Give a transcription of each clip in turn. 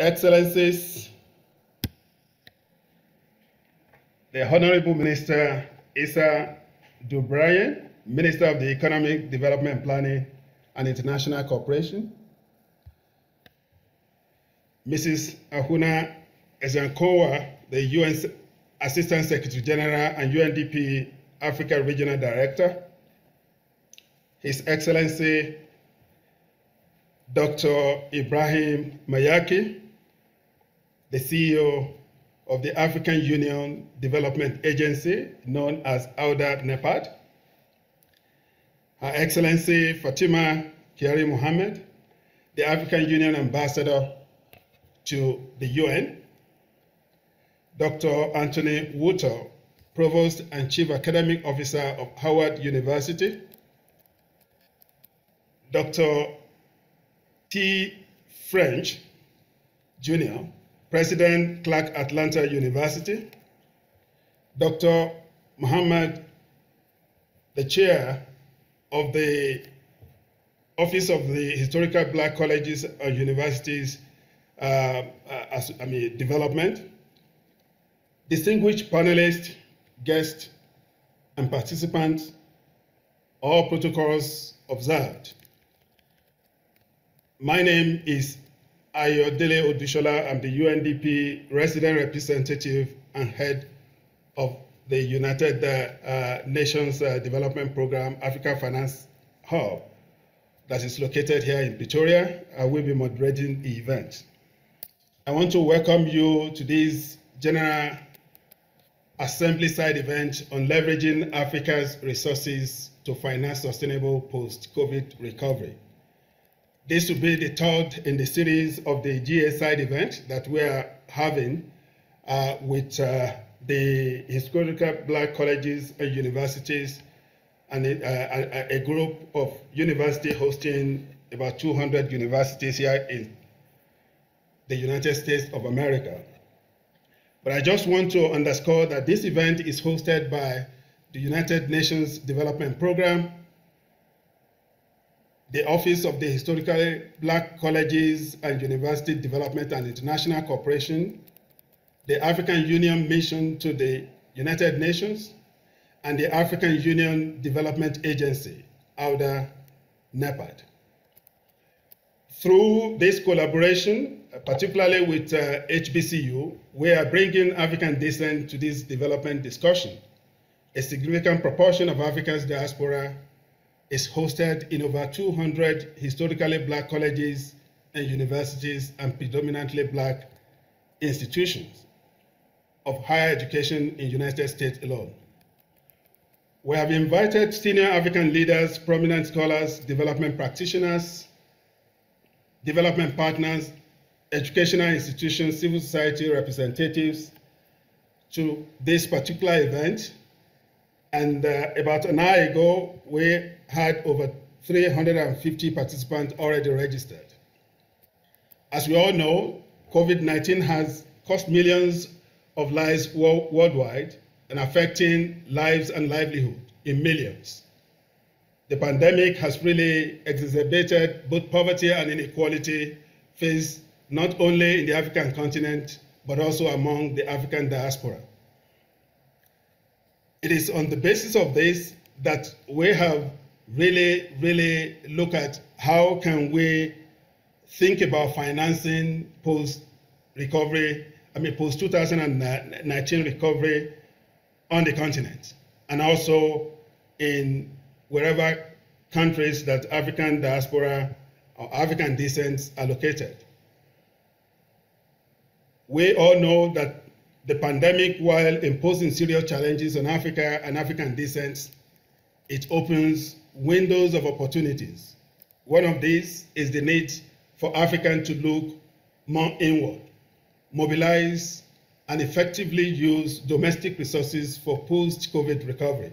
Excellencies, the Honorable Minister Issa Dubrayen, Minister of the Economic Development Planning and International Cooperation, Mrs. Ahuna Ezenkowa, the UN Assistant Secretary General and UNDP Africa Regional Director, His Excellency Dr. Ibrahim Mayaki, the CEO of the African Union Development Agency, known as AUDA NEPAD, Her Excellency Fatima Kiari Mohammed, the African Union Ambassador to the UN, Dr. Anthony Wuto, Provost and Chief Academic Officer of Howard University, Dr. T. French, Jr., President Clark Atlanta University, Dr. Muhammad, the Chair of the Office of the Historical Black Colleges and Universities Development, distinguished panelists, guests, and participants, all protocols observed. My name is Ayodele Odushola. I'm the UNDP resident representative and head of the United Nations Development Program Africa Finance Hub that is located here in Pretoria. I will be moderating the event. I want to welcome you to this General Assembly side event on leveraging Africa's resources to finance sustainable post-COVID recovery. This will be the third in the series of the GA side event that we are having with the historical Black colleges and universities and a group of universities hosting about 200 universities here in the United States of America. But I just want to underscore that this event is hosted by the United Nations Development Program, the Office of the Historically Black Colleges and University Development and International Cooperation, the African Union Mission to the United Nations, and the African Union Development Agency, AUDA NEPAD. Through this collaboration, particularly with Hbcu, we are bringing African descent to this development discussion. A significant proportion of Africa's diaspora is hosted in over 200 historically Black colleges and universities and predominantly Black institutions of higher education in the United States alone. We have invited senior African leaders, prominent scholars, development practitioners, development partners, educational institutions, civil society representatives to this particular event. And about an hour ago, we had over 350 participants already registered. As we all know, COVID-19 has cost millions of lives worldwide and affecting lives and livelihood in millions. The pandemic has really exacerbated both poverty and inequality faced not only in the African continent, but also among the African diaspora. It is on the basis of this that we have really looked at how can we think about financing post-recovery, post-2019 recovery on the continent, and also in wherever countries that African diaspora or African descent are located. We all know that the pandemic, while imposing serious challenges on Africa and African descent, it opens windows of opportunities. One of these is the need for Africans to look more inward, mobilize and effectively use domestic resources for post-COVID recovery.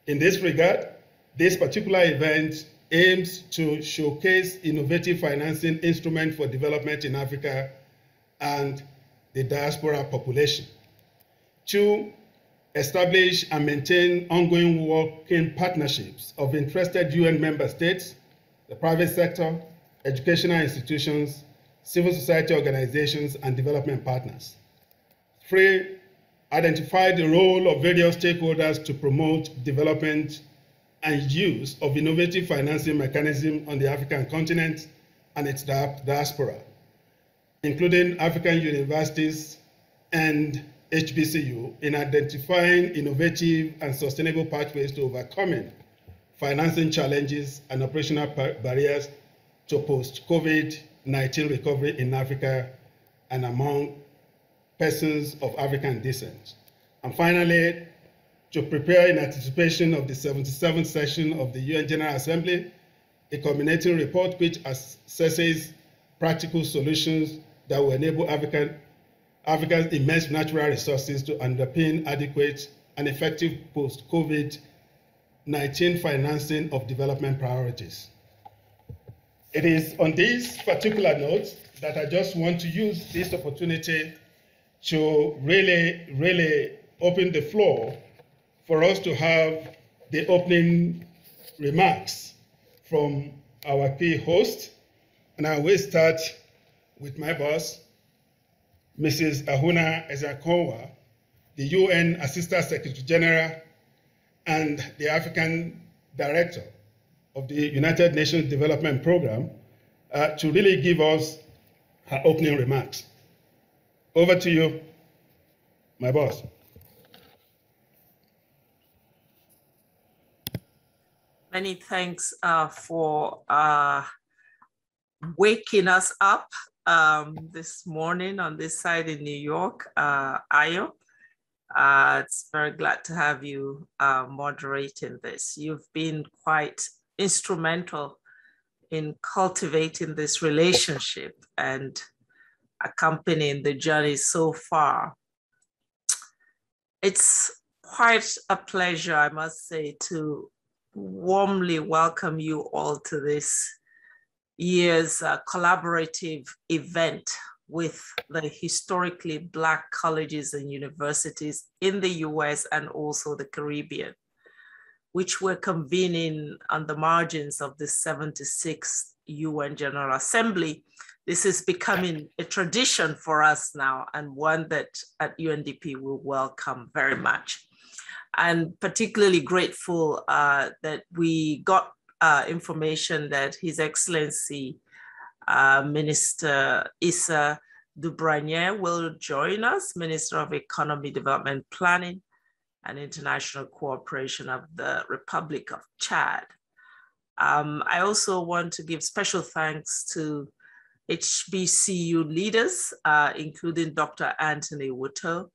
In this regard, this particular event aims to showcase innovative financing instruments for development in Africa and the diaspora population. 2, establish and maintain ongoing working partnerships of interested UN member states, the private sector, educational institutions, civil society organizations, and development partners. 3, identify the role of various stakeholders to promote development and use of innovative financing mechanisms on the African continent and its diaspora, including African universities and HBCU, in identifying innovative and sustainable pathways to overcoming financing challenges and operational barriers to post-COVID-19 recovery in Africa and among persons of African descent. And finally, to prepare in anticipation of the 77th session of the UN General Assembly, a culminating report which assesses practical solutions that will enable Africa's immense natural resources to underpin adequate and effective post-COVID-19 financing of development priorities. It is on these particular notes that I just want to use this opportunity to really open the floor for us to have the opening remarks from our key host. And I will start with my boss, Mrs. Ahuna Ezeakonwa, the UN Assistant Secretary General and the African Director of the United Nations Development Program, to really give us her opening remarks. Over to you, my boss. Many thanks for waking us up this morning on this side in New York, Ayo. It's very glad to have you moderating this. You've been quite instrumental in cultivating this relationship and accompanying the journey so far. It's quite a pleasure, I must say, to warmly welcome you all to this year's collaborative event with the historically Black colleges and universities in the US and also the Caribbean, which we're convening on the margins of the 76th UN General Assembly. This is becoming a tradition for us now, and one that at UNDP we welcome very much. And particularly grateful that we got information that His Excellency Minister Issa Dubranier will join us, Minister of Economy, Development Planning and International Cooperation of the Republic of Chad. I also want to give special thanks to HBCU leaders, including Dr. Anthony Wuto,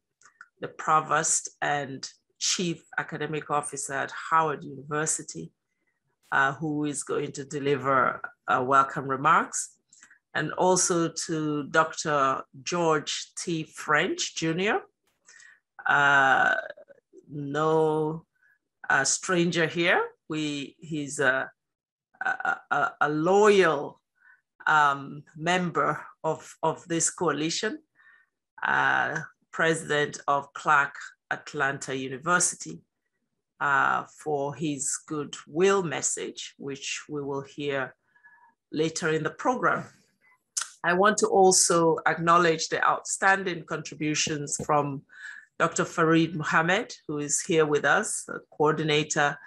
the Provost and Chief Academic Officer at Howard University, who is going to deliver welcome remarks, and also to Dr. George T. French, Jr., no stranger here. He's a loyal member of this coalition, president of Clark Atlanta University, for his goodwill message, which we will hear later in the program. I want to also acknowledge the outstanding contributions from Dr. Farid Mohammed, who is here with us, the coordinator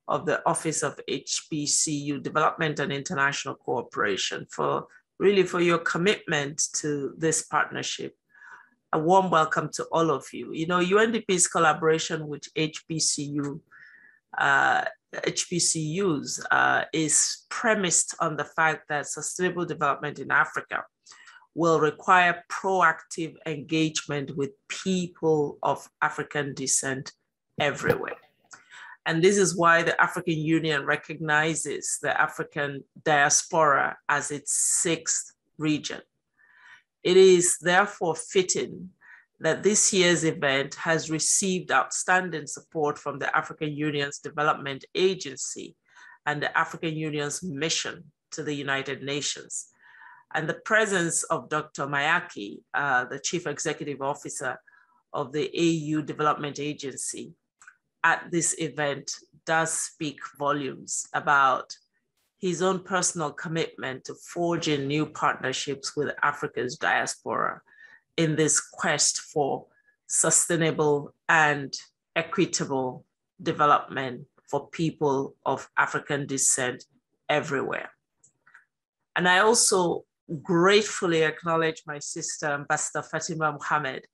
of the Office of HBCU Development and International Cooperation, for your commitment to this partnership. A warm welcome to all of you. You know, UNDP's collaboration with HBCUs is premised on the fact that sustainable development in Africa will require proactive engagement with people of African descent everywhere. And this is why the African Union recognizes the African diaspora as its 6th region. It is therefore fitting that this year's event has received outstanding support from the African Union's Development Agency and the African Union's mission to the United Nations. And the presence of Dr. Mayaki, the Chief Executive Officer of the AU Development Agency, at this event does speak volumes about his own personal commitment to forging new partnerships with Africa's diaspora in this quest for sustainable and equitable development for people of African descent everywhere. And I also gratefully acknowledge my sister, Ambassador Fatima Mohammed,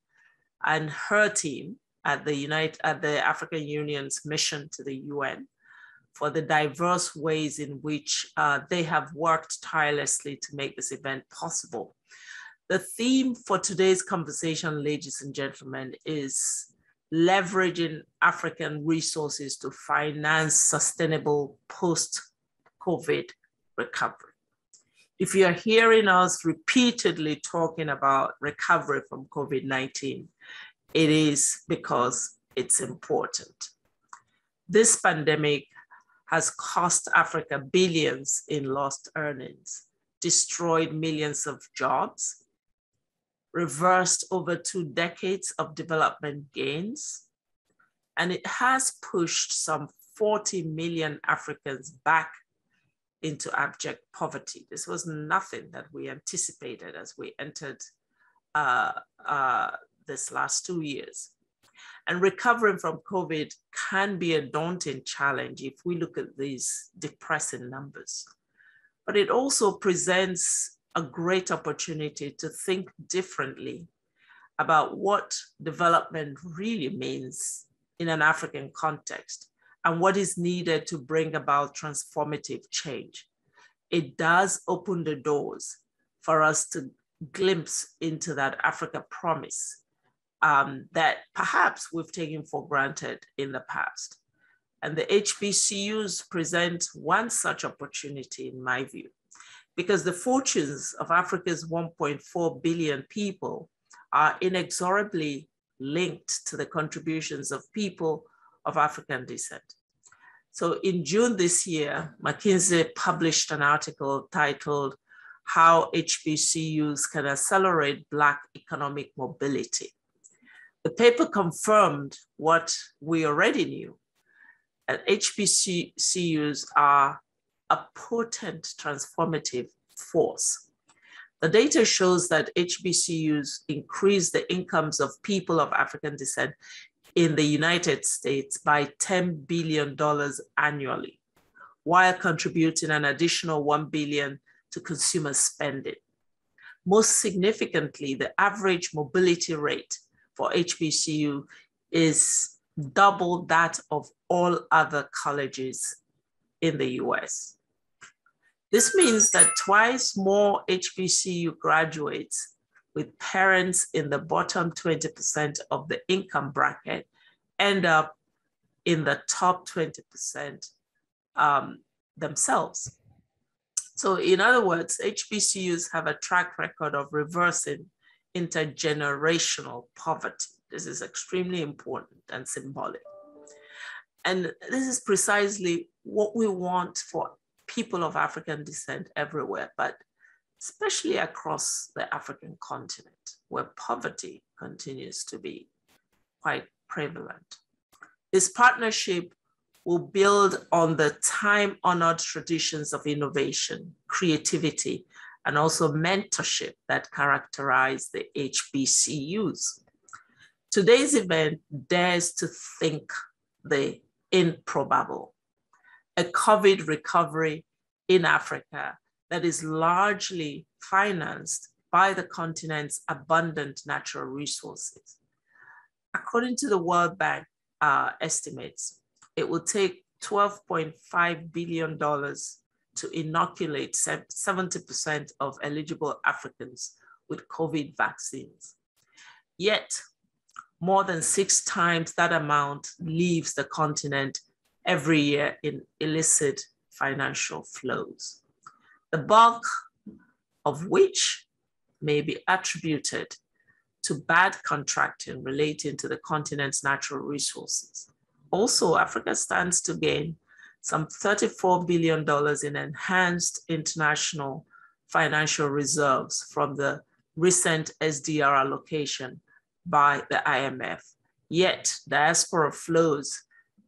and her team at the African Union's mission to the UN for the diverse ways in which they have worked tirelessly to make this event possible. The theme for today's conversation, ladies and gentlemen, is leveraging African resources to finance sustainable post-COVID recovery. If you're hearing us repeatedly talking about recovery from COVID-19, it is because it's important. This pandemic has cost Africa billions in lost earnings, destroyed millions of jobs, reversed over 2 decades of development gains, and it has pushed some 40 million Africans back into abject poverty. This was nothing that we anticipated as we entered this last 2 years. And recovering from COVID can be a daunting challenge if we look at these depressing numbers. But it also presents a great opportunity to think differently about what development really means in an African context and what is needed to bring about transformative change. It does open the doors for us to glimpse into that Africa promise that perhaps we've taken for granted in the past. And the HBCUs present one such opportunity, in my view, because the fortunes of Africa's 1.4 billion people are inexorably linked to the contributions of people of African descent. So in June this year, McKinsey published an article titled "How HBCUs Can Accelerate Black Economic Mobility." The paper confirmed what we already knew, that HBCUs are a potent transformative force. The data shows that HBCUs increase the incomes of people of African descent in the United States by $10 billion annually, while contributing an additional $1 billion to consumer spending. Most significantly, the average mobility rate for HBCU is double that of all other colleges in the US. This means that twice more HBCU graduates with parents in the bottom 20% of the income bracket end up in the top 20% themselves. So in other words, HBCUs have a track record of reversing intergenerational poverty. This is extremely important and symbolic. And this is precisely what we want for people of African descent everywhere, but especially across the African continent, where poverty continues to be quite prevalent. This partnership will build on the time-honored traditions of innovation, creativity, and also mentorship that characterize the HBCUs. Today's event dares to think the improbable, a COVID recovery in Africa that is largely financed by the continent's abundant natural resources. According to the World Bank estimates, it will take $12.5 billion to inoculate 70% of eligible Africans with COVID vaccines. Yet, more than 6 times that amount leaves the continent every year in illicit financial flows, the bulk of which may be attributed to bad contracting relating to the continent's natural resources. Also, Africa stands to gain some $34 billion in enhanced international financial reserves from the recent SDR allocation by the IMF. Yet, diaspora flows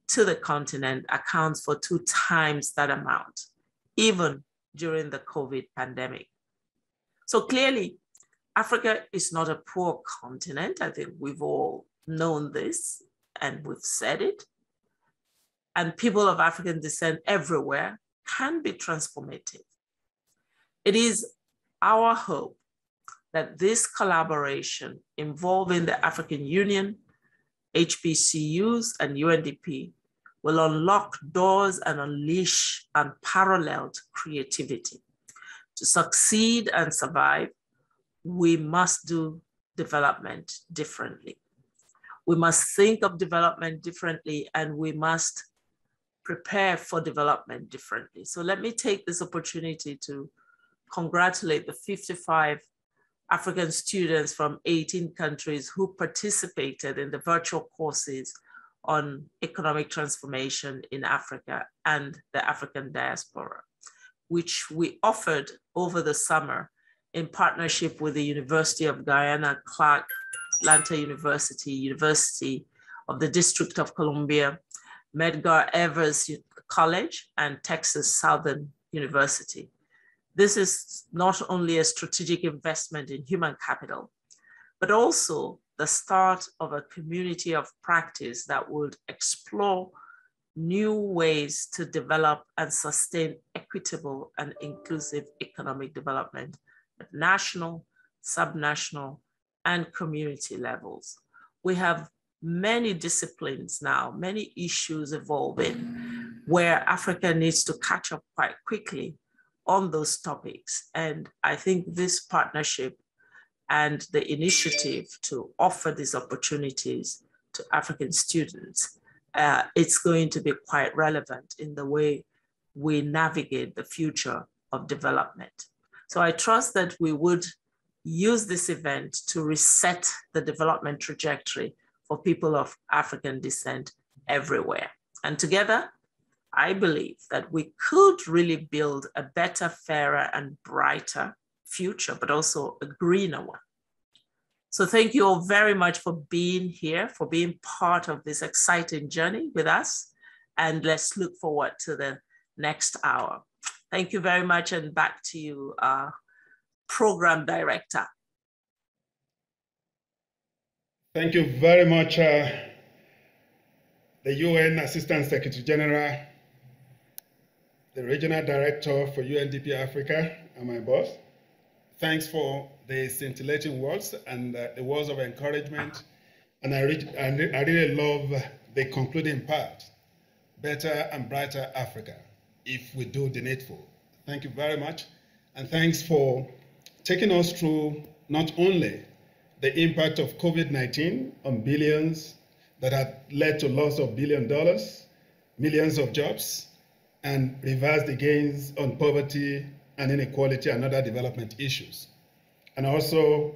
to the continent accounts for 2 times that amount, even during the COVID pandemic. So clearly, Africa is not a poor continent. I think we've all known this and we've said it. And people of African descent everywhere can be transformative. It is our hope that this collaboration involving the African Union, HBCUs, and UNDP will unlock doors and unleash unparalleled creativity. To succeed and survive, we must do development differently. We must think of development differently, and we must prepare for development differently. So let me take this opportunity to congratulate the 55 African students from 18 countries who participated in the virtual courses on economic transformation in Africa and the African diaspora, which we offered over the summer in partnership with the University of Guyana, Clark, Atlanta University, University of the District of Columbia, Medgar Evers College, and Texas Southern University. This is not only a strategic investment in human capital, but also the start of a community of practice that would explore new ways to develop and sustain equitable and inclusive economic development at national, subnational, and community levels. We have many disciplines now, many issues evolving, where Africa needs to catch up quite quickly on those topics. And I think this partnership and the initiative to offer these opportunities to African students, it's going to be quite relevant in the way we navigate the future of development. So I trust that we would use this event to reset the development trajectory for people of African descent everywhere. And together, I believe that we could really build a better, fairer, and brighter future, but also a greener one. So thank you all very much for being here, for being part of this exciting journey with us. And let's look forward to the next hour. Thank you very much, and back to you, Program Director. Thank you very much, the UN Assistant Secretary General, the Regional Director for UNDP Africa, and my boss. Thanks for the scintillating words and the words of encouragement. And I really love the concluding part, better and brighter Africa, if we do the needful. Thank you very much. And thanks for taking us through not only the impact of COVID-19 on billions that had led to loss of $1 billion, millions of jobs, and reverse the gains on poverty and inequality and other development issues. And also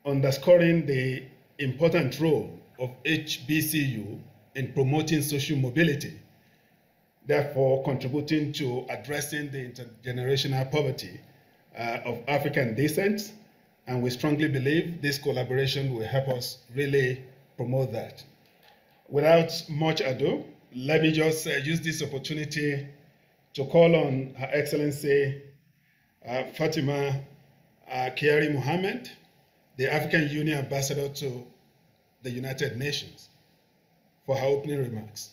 underscoring the important role of HBCU in promoting social mobility, therefore contributing to addressing the intergenerational poverty of African descent. And we strongly believe this collaboration will help us really promote that. Without much ado, let me just use this opportunity to call on Her Excellency Fatima Kiari Mohammed, the African Union Ambassador to the United Nations, for her opening remarks.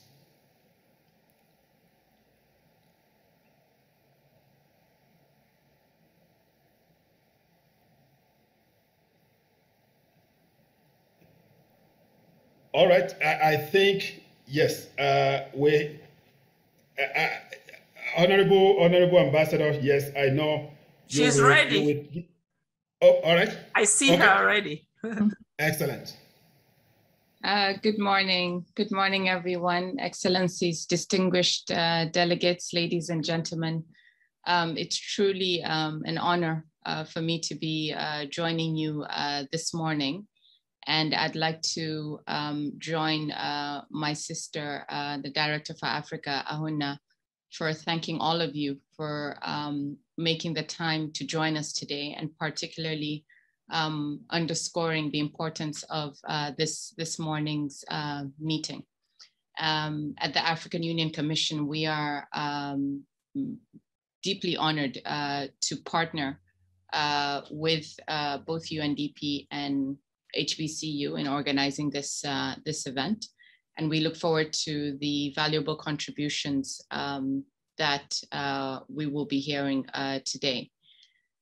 All right, I think, yes, Honorable Ambassador, yes, I know. She's ready. Oh, all right. I see her already. Excellent. Good morning. Good morning, everyone. Excellencies, distinguished delegates, ladies and gentlemen. It's truly an honor for me to be joining you this morning. And I'd like to join my sister, the Director for Africa, Ahuna, for thanking all of you for making the time to join us today, and particularly underscoring the importance of this morning's meeting. At the African Union Commission, we are deeply honored to partner with both UNDP and HBCU in organizing this event. And we look forward to the valuable contributions that we will be hearing today.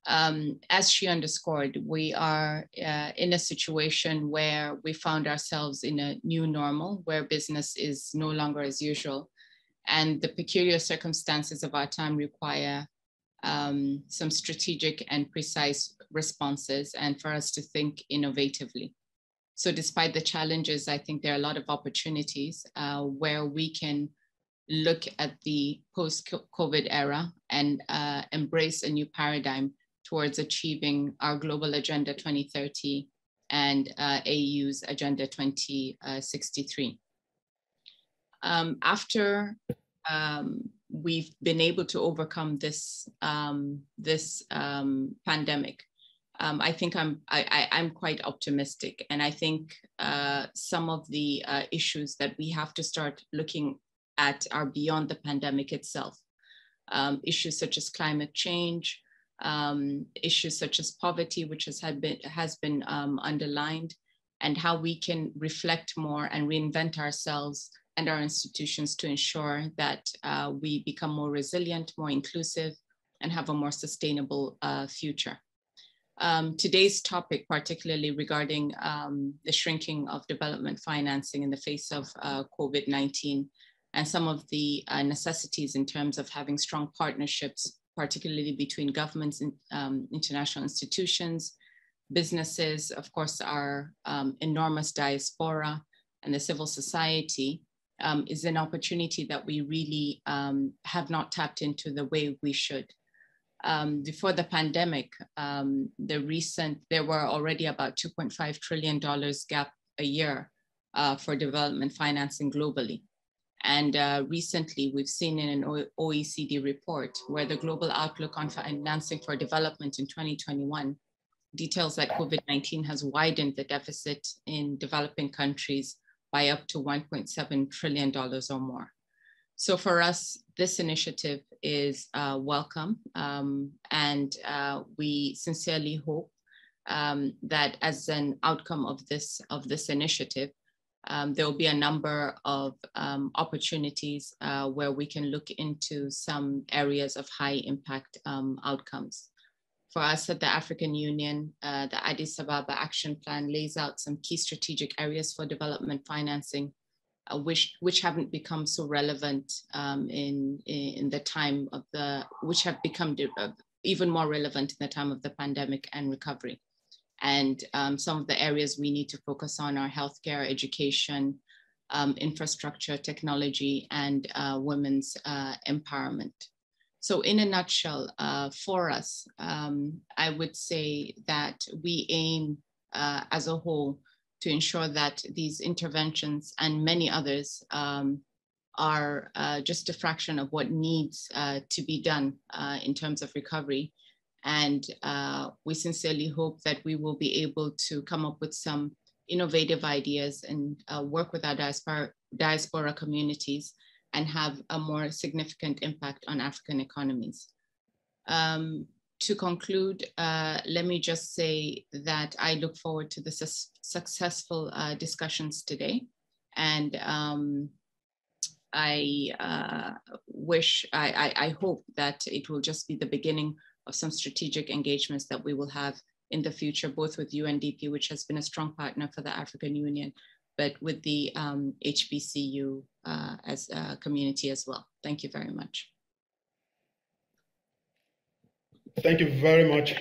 As she underscored, we are in a situation where we found ourselves in a new normal, where business is no longer as usual. And the peculiar circumstances of our time require some strategic and precise responses, and for us to think innovatively. So despite the challenges, I think there are a lot of opportunities where we can look at the post-COVID era and embrace a new paradigm towards achieving our Global Agenda 2030 and AU's Agenda 2063. After we've been able to overcome this pandemic, I think I'm quite optimistic, and I think some of the issues that we have to start looking at are beyond the pandemic itself. Issues such as climate change, issues such as poverty, which has been underlined, and how we can reflect more and reinvent ourselves and our institutions to ensure that we become more resilient, more inclusive, and have a more sustainable future. Today's topic, particularly regarding the shrinking of development financing in the face of COVID-19, and some of the necessities in terms of having strong partnerships, particularly between governments and international institutions, businesses, of course, our enormous diaspora, and the civil society, is an opportunity that we really have not tapped into the way we should. Before the pandemic, there were already about $2.5 trillion gap a year for development financing globally. And recently, we've seen in an OECD report where the global outlook on financing for development in 2021 details that COVID-19 has widened the deficit in developing countries by up to $1.7 trillion or more. So for us, this initiative is welcome, and we sincerely hope that as an outcome of this initiative, there will be a number of opportunities where we can look into some areas of high impact outcomes. For us at the African Union, the Addis Ababa Action Plan lays out some key strategic areas for development financing, which haven't become so relevant in the time of which have become even more relevant in the time of the pandemic and recovery. And some of the areas we need to focus on are healthcare, education, infrastructure, technology, and women's empowerment. So in a nutshell, for us, I would say that we aim as a whole to ensure that these interventions and many others are just a fraction of what needs to be done in terms of recovery. And we sincerely hope that we will be able to come up with some innovative ideas and work with our diaspora communities and have a more significant impact on African economies. To conclude, let me just say that I look forward to the successful discussions today. And I hope that it will just be the beginning of some strategic engagements that we will have in the future, both with UNDP, which has been a strong partner for the African Union, but with the HBCU as a community as well. Thank you very much. Thank you very much,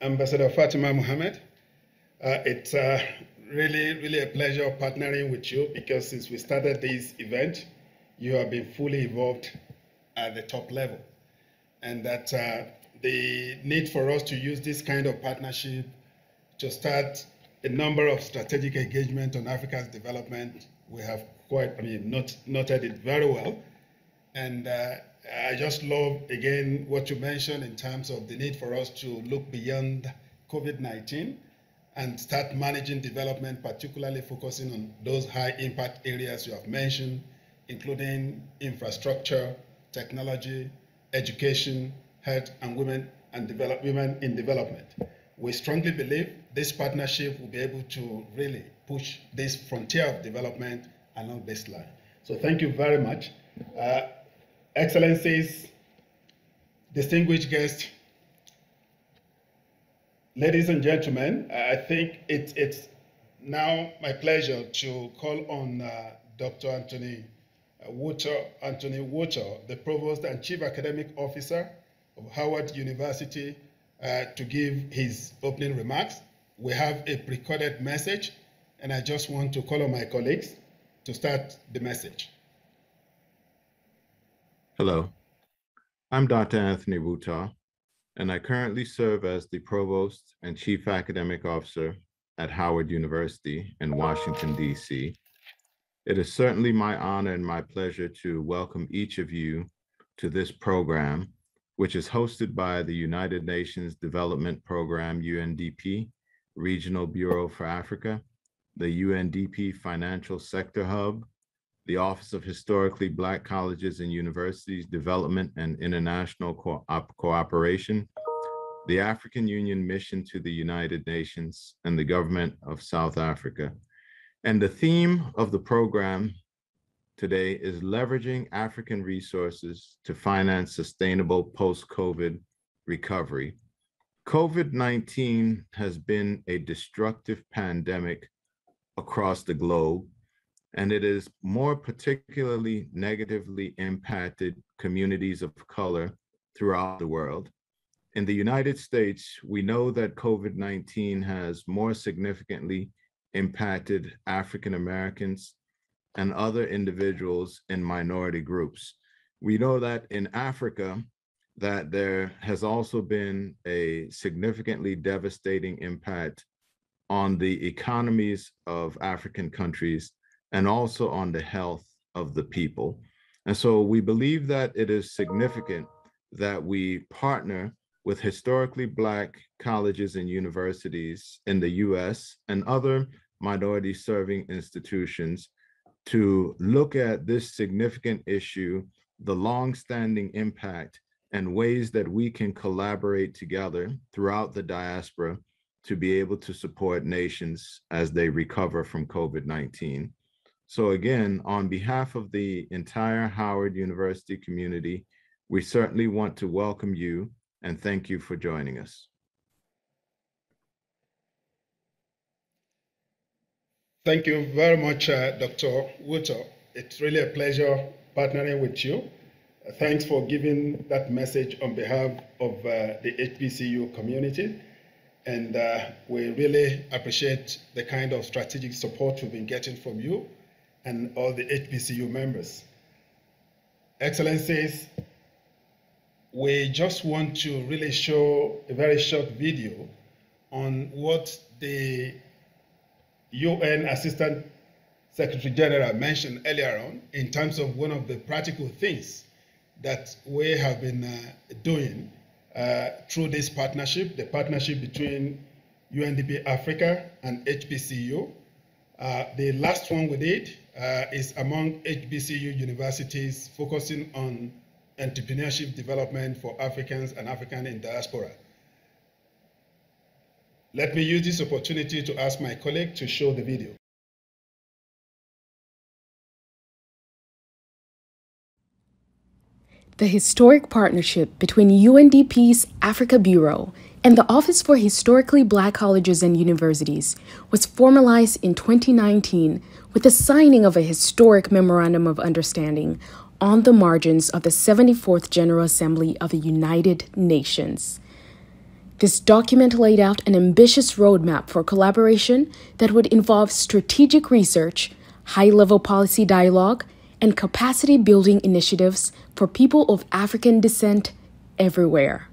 Ambassador Fatima Mohammed. It's really a pleasure partnering with you, because since we started this event, you have been fully involved at the top level. And that the need for us to use this kind of partnership to start a number of strategic engagement on Africa's development, we have noted it very well. And I just love, again, what you mentioned in terms of the need for us to look beyond COVID-19 and start managing development, particularly focusing on those high impact areas you have mentioned, including infrastructure, technology, education, health, and women in development. We strongly believe this partnership will be able to really push this frontier of development along this line. So thank you very much. Excellencies, distinguished guests, ladies and gentlemen, I think it's now my pleasure to call on Dr. Anthony Woto, the Provost and Chief Academic Officer of Howard University, to give his opening remarks. We have a pre-recorded message, and I just want to call on my colleagues to start the message. Hello, I'm Dr. Anthony Woto, and I currently serve as the Provost and Chief Academic Officer at Howard University in Washington, D.C. It is certainly my honor and my pleasure to welcome each of you to this program, which is hosted by the United Nations Development Program, UNDP, Regional Bureau for Africa, the UNDP Financial Sector Hub, the Office of Historically Black Colleges and Universities Development and International Cooperation, the African Union Mission to the United Nations, and the Government of South Africa. And the theme of the program today is leveraging African resources to finance sustainable post-COVID recovery. COVID-19 has been a destructive pandemic across the globe, and it has more particularly negatively impacted communities of color throughout the world. In the United States, we know that COVID-19 has more significantly impacted African Americans and other individuals in minority groups. We know that in Africa, that there has also been a significantly devastating impact on the economies of African countries and also on the health of the people. And so we believe that it is significant that we partner with historically Black colleges and universities in the US and other minority serving institutions to look at this significant issue, the long-standing impact, and ways that we can collaborate together throughout the diaspora to be able to support nations as they recover from COVID-19. So again, on behalf of the entire Howard University community, we certainly want to welcome you and thank you for joining us. Thank you very much, Dr. Woto. It's really a pleasure partnering with you. Thanks for giving that message on behalf of the HBCU community. And we really appreciate the kind of strategic support we've been getting from you and all the HBCU members. Excellencies, we just want to really show a very short video on what the UN Assistant Secretary General mentioned earlier on in terms of one of the practical things that we have been doing through this partnership, the partnership between UNDP Africa and HBCU. The last one we did is among HBCU universities focusing on entrepreneurship development for Africans and African in diaspora. Let me use this opportunity to ask my colleague to show the video. The historic partnership between UNDP's Africa Bureau and the Office for Historically Black Colleges and Universities was formalized in 2019 with the signing of a historic Memorandum of Understanding on the margins of the 74th General Assembly of the United Nations. This document laid out an ambitious roadmap for collaboration that would involve strategic research, high-level policy dialogue, and capacity-building initiatives for people of African descent everywhere.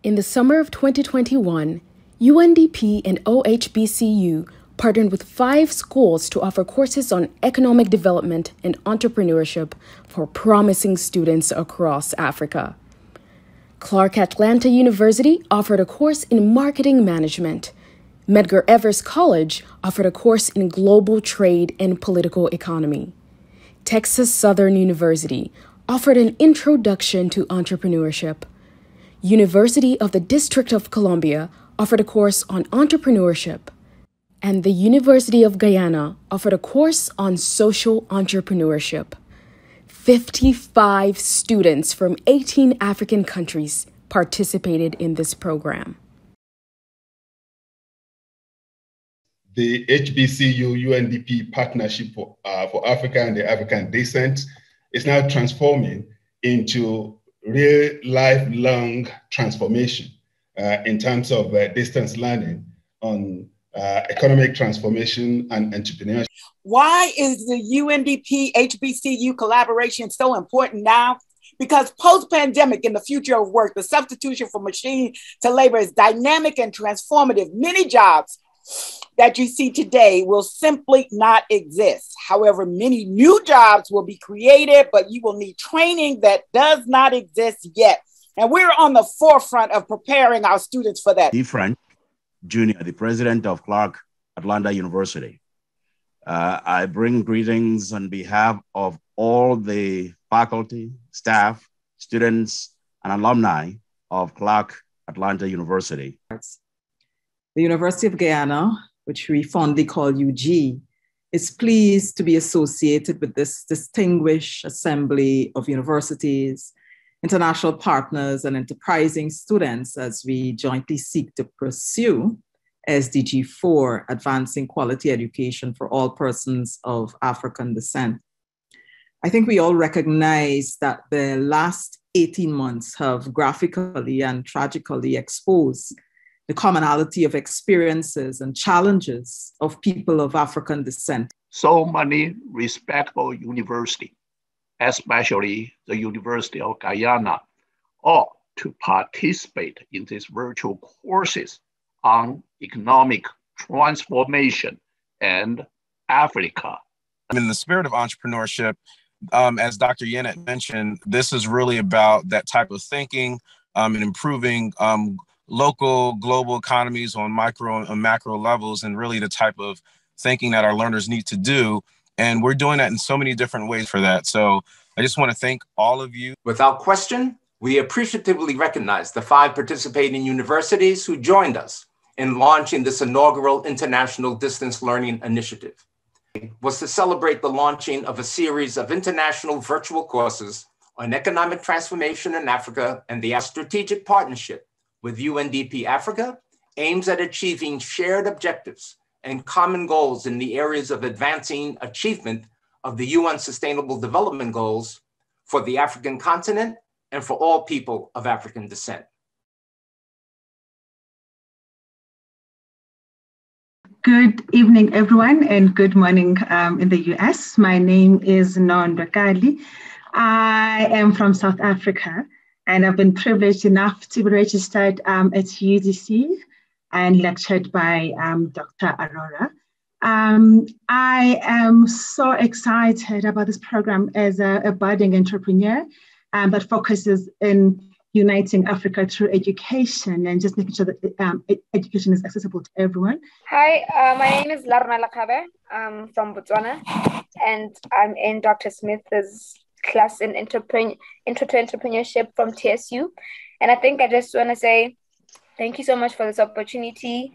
In the summer of 2021, UNDP and OHBCU partnered with 5 schools to offer courses on economic development and entrepreneurship for promising students across Africa. Clark Atlanta University offered a course in marketing management. Medgar Evers College offered a course in global trade and political economy. Texas Southern University offered an introduction to entrepreneurship. University of the District of Columbia offered a course on entrepreneurship. And the University of Guyana offered a course on social entrepreneurship. 55 students from 18 African countries participated in this program. The HBCU UNDP partnership for Africa and the African descent is now transforming into real lifelong transformation in terms of distance learning on economic transformation and entrepreneurship. Why is the UNDP HBCU collaboration so important now? Because post-pandemic, in the future of work, the substitution for machine to labor is dynamic and transformative. Many jobs that you see today will simply not exist. However, many new jobs will be created, but you will need training that does not exist yet. And we're on the forefront of preparing our students for that. Frank Jr., the president of Clark Atlanta University. I bring greetings on behalf of all the faculty, staff, students, and alumni of Clark Atlanta University. The University of Guyana, which we fondly call UG, is pleased to be associated with this distinguished assembly of universities, international partners, and enterprising students as we jointly seek to pursue SDG 4, advancing quality education for all persons of African descent. I think we all recognize that the last 18 months have graphically and tragically exposed the commonality of experiences and challenges of people of African descent. So many respectable universities, especially the University of Guyana, ought to participate in these virtual courses on economic transformation and Africa. In the spirit of entrepreneurship, as Dr. Yen had mentioned, this is really about that type of thinking and improving local, global economies on micro and macro levels, and really the type of thinking that our learners need to do. And we're doing that in so many different ways for that. So I just want to thank all of you. Without question, we appreciatively recognize the 5 participating universities who joined us in launching this inaugural International Distance Learning Initiative. It was to celebrate the launching of a series of international virtual courses on economic transformation in Africa, and the strategic partnership with UNDP Africa aims at achieving shared objectives and common goals in the areas of advancing achievement of the UN Sustainable Development Goals for the African continent and for all people of African descent. Good evening, everyone, and good morning in the US. My name is Non Rakali. I am from South Africa, and I've been privileged enough to be registered at UDC and lectured by Dr. Aurora. I am so excited about this program as a budding entrepreneur that focuses in uniting Africa through education and just making sure that education is accessible to everyone. Hi, my name is Larna Lakabe. I'm from Botswana, and I'm in Dr. Smith's class in Intro to Entrepreneurship from TSU. And I think I just want to say thank you so much for this opportunity.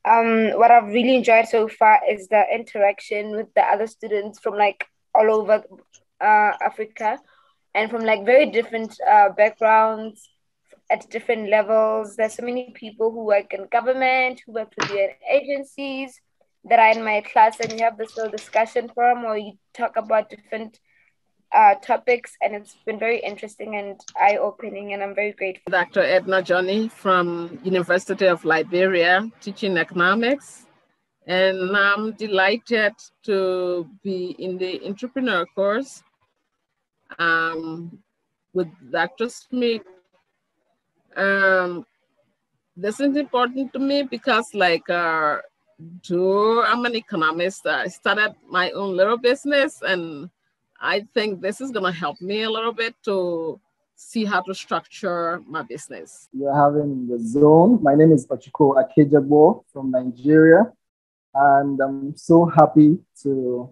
What I've really enjoyed so far is the interaction with the other students from like all over Africa, and from like very different backgrounds at different levels. There's so many people who work in government, who work with UN agencies that are in my class, and you have this little discussion forum where you talk about different topics, and it's been very interesting and eye-opening, and I'm very grateful. Dr. Edna Johnny from University of Liberia, teaching economics, and I'm delighted to be in the entrepreneur course with Dr. Smith. This is important to me because like though I'm an economist, I started my own little business, and I think this is going to help me a little bit to see how to structure my business. You're having the zone. My name is Ochiko Akejabo from Nigeria, and I'm so happy to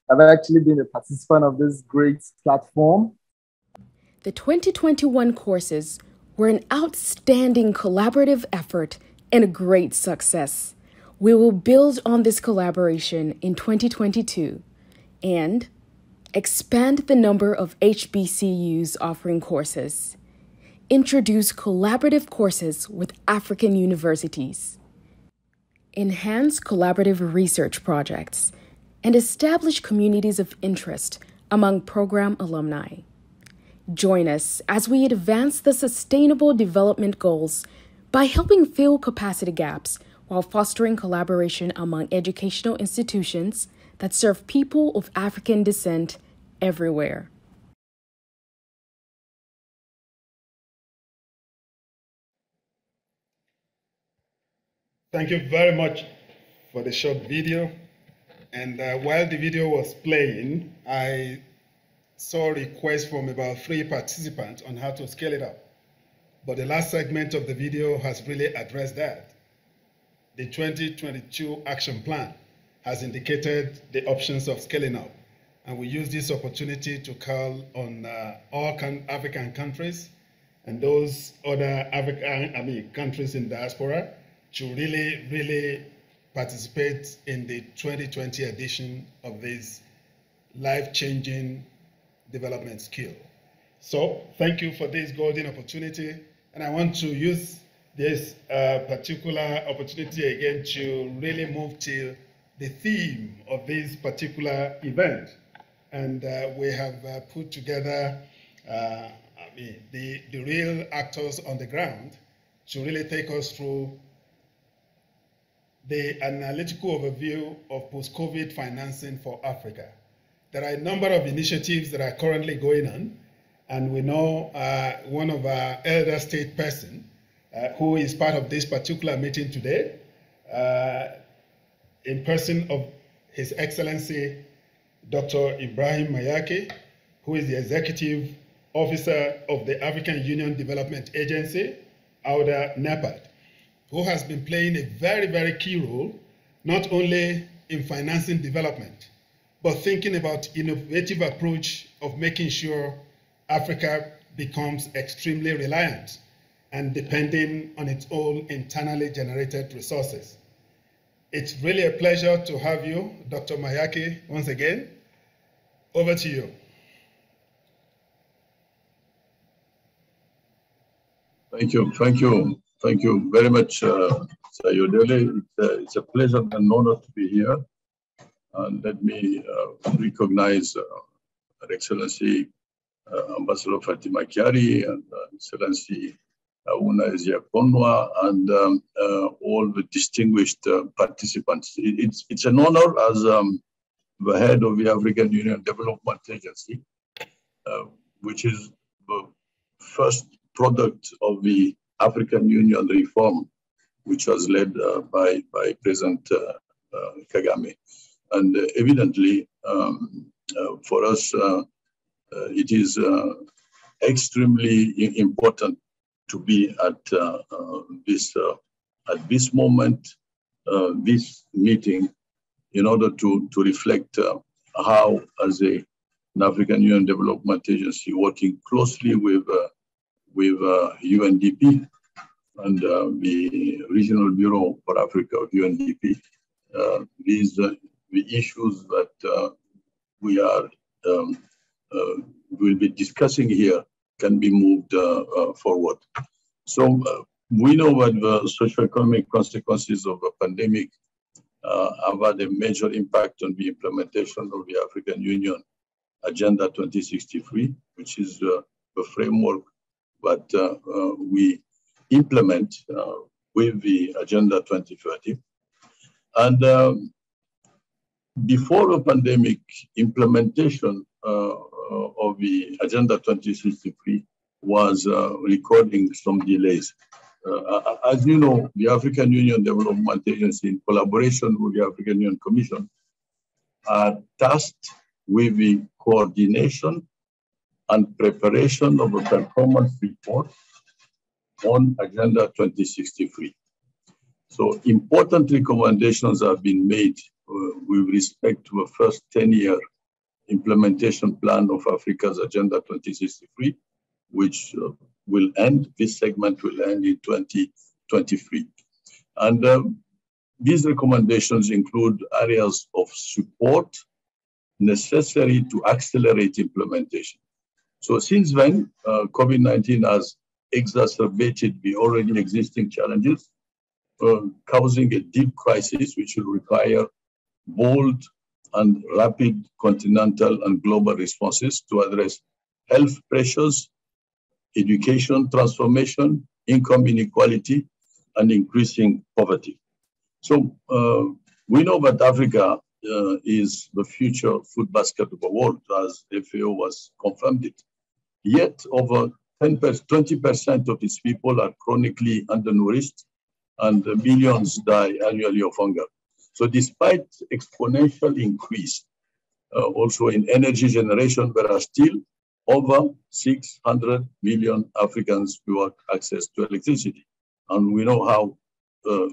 have actually been a participant of this great platform. The 2021 courses were an outstanding collaborative effort and a great success. We will build on this collaboration in 2022 and expand the number of HBCUs offering courses, introduce collaborative courses with African universities, enhance collaborative research projects, and establish communities of interest among program alumni. Join us as we advance the Sustainable Development Goals by helping fill capacity gaps while fostering collaboration among educational institutions that serve people of African descent everywhere. Thank you very much for the short video. And while the video was playing, I saw requests from about 3 participants on how to scale it up. But the last segment of the video has really addressed that. The 2022 action plan has indicated the options of scaling up. And we use this opportunity to call on all African countries and those other countries in diaspora to really participate in the 2020 edition of this life-changing development skill. So thank you for this golden opportunity. And I want to use this particular opportunity again to really move to the theme of this particular event. And we have put together the real actors on the ground to really take us through the analytical overview of post-COVID financing for Africa. There are a number of initiatives that are currently going on, and we know one of our elder state person who is part of this particular meeting today, in person of His Excellency Dr. Ibrahim Mayaki, who is the Executive Officer of the African Union Development Agency, AUDA NEPAD, who has been playing a very key role, not only in financing development, but thinking about innovative approach of making sure Africa becomes extremely reliant and depending on its own internally generated resources. It's really a pleasure to have you, Dr. Mayaki, once again. Over to you. Thank you very much, Sayodele. It's a pleasure and an honor to be here. And let me recognize Her Excellency Ambassador Fatima Kiari and Excellency Una Ezia Konwa and all the distinguished participants. It's an honor as the head of the African Union Development Agency, which is the first product of the African Union reform, which was led by President Kagame. And evidently, for us, it is extremely important to be at this moment, this meeting, in order to reflect how, as an African Union Development Agency, working closely with UNDP and the Regional Bureau for Africa of UNDP, the issues that we are will be discussing here can be moved forward. So we know that the socioeconomic consequences of the pandemic have had a major impact on the implementation of the African Union Agenda 2063, which is the framework that we implement with the Agenda 2030. And before the pandemic, implementation of the Agenda 2063 was recording some delays. As you know, the African Union Development Agency, in collaboration with the African Union Commission, are tasked with the coordination and preparation of a performance report on Agenda 2063. So important recommendations have been made with respect to a first 10-year implementation plan of Africa's Agenda 2063, which will end, this segment will end in 2023. And these recommendations include areas of support necessary to accelerate implementation. So since then, COVID-19 has exacerbated the already existing challenges, causing a deep crisis which will require bold and rapid continental and global responses to address health pressures, education transformation, income inequality, and increasing poverty. So we know that Africa is the future food basket of the world, as FAO has confirmed it. Yet over 20% of its people are chronically undernourished, and millions die annually of hunger. So despite exponential increase also in energy generation, there are still over 600 million Africans who have access to electricity. And we know how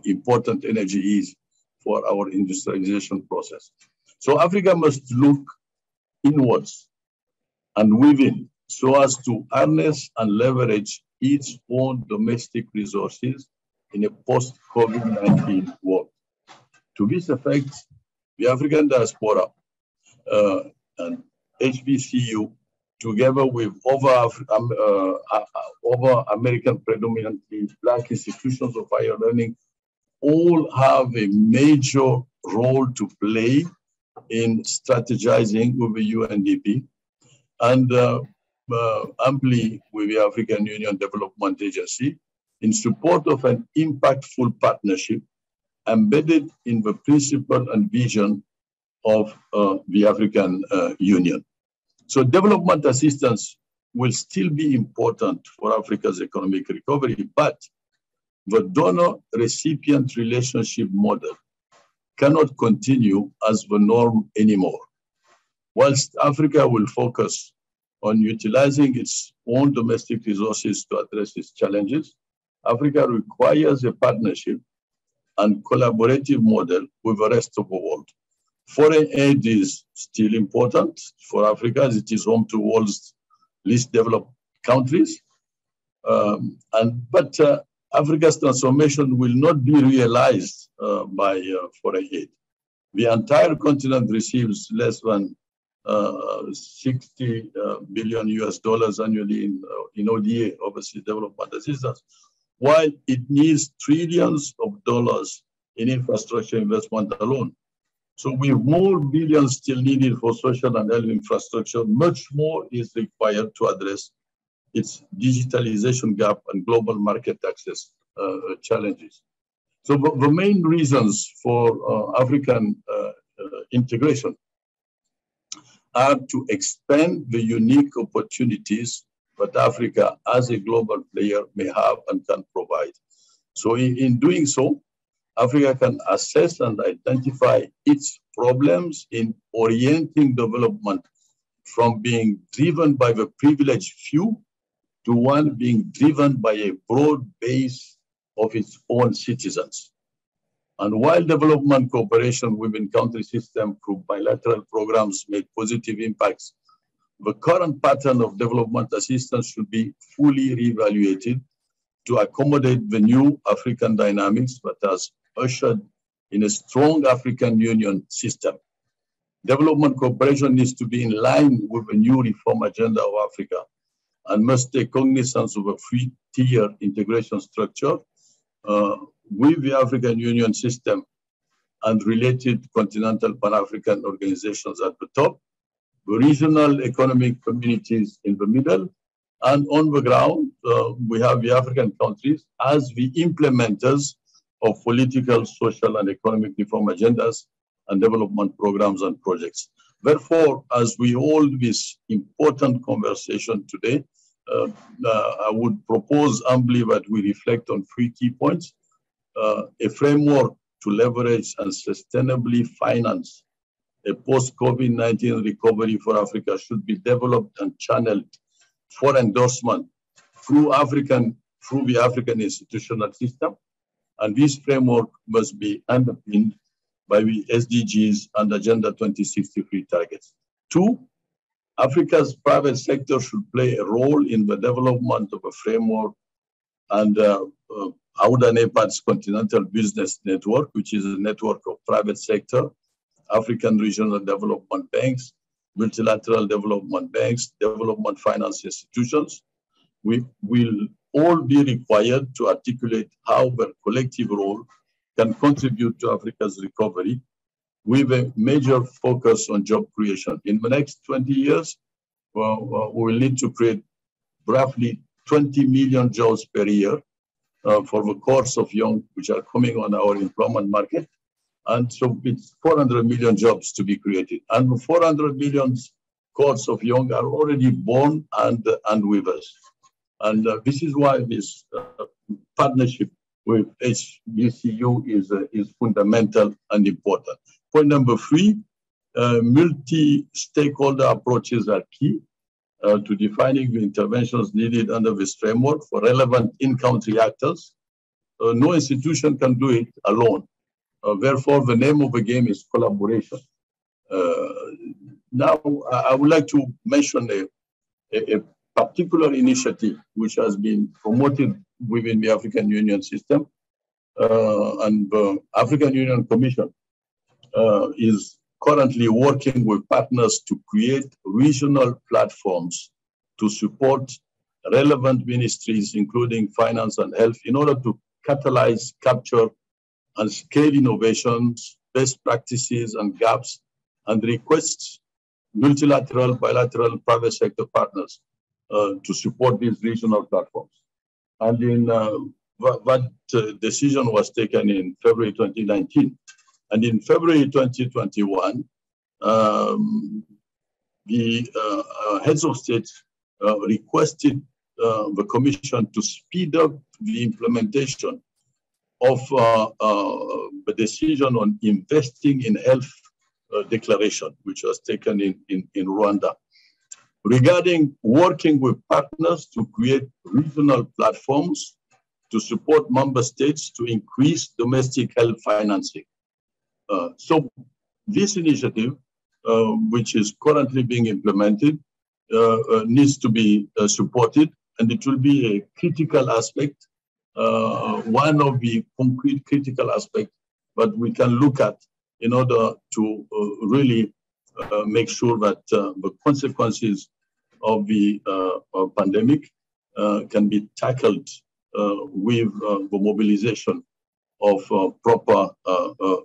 important energy is for our industrialization process. So Africa must look inwards and within so as to harness and leverage its own domestic resources in a post-COVID-19 world. To this effect, the African diaspora and Hbcu, together with over American predominantly Black institutions of higher learning, all have a major role to play in strategizing with the UNDP and amply with the African Union Development Agency in support of an impactful partnership embedded in the principle and vision of the African Union. So development assistance will still be important for Africa's economic recovery, but the donor-recipient relationship model cannot continue as the norm anymore. Whilst Africa will focus on utilizing its own domestic resources to address its challenges, Africa requires a partnership and collaborative model with the rest of the world. Foreign aid is still important for Africa as it is home to the world's least developed countries. But Africa's transformation will not be realized by foreign aid. The entire continent receives less than 60 billion US dollars annually in ODA, overseas development assistance, while it needs trillions of dollars in infrastructure investment alone. So with more billions still needed for social and health infrastructure, much more is required to address its digitalization gap and global market access challenges. So the main reasons for African integration are to expand the unique opportunities that Africa as a global player may have and can provide. So in doing so, Africa can assess and identify its problems in orienting development from being driven by the privileged few to one being driven by a broad base of its own citizens. And while development cooperation within country system through bilateral programs made positive impacts, the current pattern of development assistance should be fully reevaluated to accommodate the new African dynamics that has ushered in a strong African Union system. Development cooperation needs to be in line with the new reform agenda of Africa and must take cognizance of a three-tier integration structure with the African Union system and related continental Pan-African organizations at the top, the regional economic communities in the middle, and on the ground, we have the African countries as the implementers of political, social, and economic reform agendas and development programs and projects. Therefore, as we hold this important conversation today, I would propose humbly that we reflect on three key points. A framework to leverage and sustainably finance a post-COVID-19 recovery for Africa should be developed and channeled for endorsement through the African institutional system. And this framework must be underpinned by the SDGs and Agenda 2063 targets. Two, Africa's private sector should play a role in the development of a framework and Auda NEPAD's Continental Business Network, which is a network of private sector, African regional development banks, multilateral development banks, development finance institutions. We will all be required to articulate how their collective role can contribute to Africa's recovery with a major focus on job creation. In the next 20 years, we will need to create roughly 20 million jobs per year for the course of young, which are coming on our employment market. And so it's 400 million jobs to be created. And the 400 million cohorts of young are already born and with us. And this is why this partnership with HBCU is fundamental and important. Point number 3, multi-stakeholder approaches are key to defining the interventions needed under this framework for relevant in-country actors. No institution can do it alone. Therefore, the name of the game is collaboration. Now, I would like to mention a particular initiative which has been promoted within the African Union system, and the African Union Commission is currently working with partners to create regional platforms to support relevant ministries, including finance and health, in order to catalyze, capture, and scale innovations, best practices, and gaps, and requests multilateral, bilateral, private sector partners to support these regional platforms. And in that decision was taken in February 2019. And in February 2021, the heads of state requested the Commission to speed up the implementation of the decision on investing in health declaration, which was taken in Rwanda, regarding working with partners to create regional platforms to support member states to increase domestic health financing. So this initiative, which is currently being implemented, needs to be supported, and it will be a critical aspect, one of the concrete critical aspects that we can look at in order to really make sure that the consequences of the pandemic can be tackled with the mobilization of proper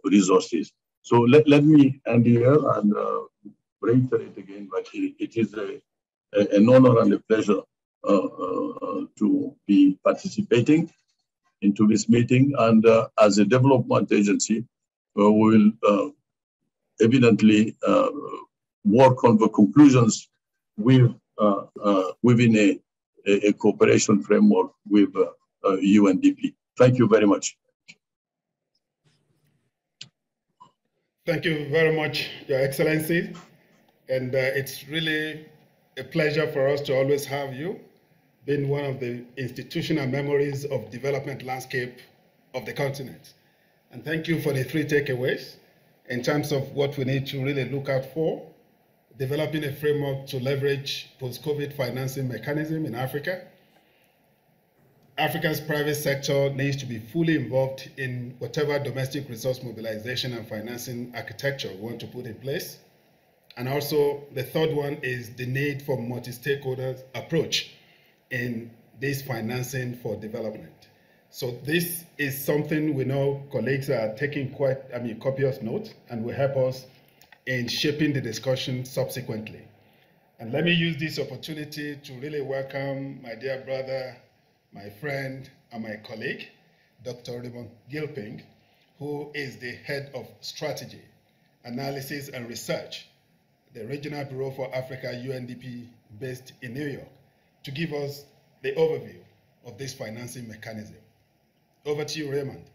resources. So let me end here and reiterate again that it is an honor and a pleasure to be participating into this meeting. And as a development agency, we will evidently work on the conclusions with, within a cooperation framework with UNDP. Thank you very much. Thank you very much, Your Excellency. And it's really a pleasure for us to always have you, being one of the institutional memories of development landscape of the continent. And thank you for the 3 takeaways in terms of what we need to really look out for, developing a framework to leverage post-COVID financing mechanism in Africa. Africa's private sector needs to be fully involved in whatever domestic resource mobilization and financing architecture we want to put in place. And also the third one is the need for multi-stakeholder approach in this financing for development. So this is something we know colleagues are taking copious notes, and will help us in shaping the discussion subsequently. And let me use this opportunity to really welcome my dear brother, my friend, and my colleague, Dr. Remark, who is the head of strategy, analysis, and research, the Regional Bureau for Africa, UNDP, based in New York, to give us the overview of this financing mechanism. Over to you, Raymond.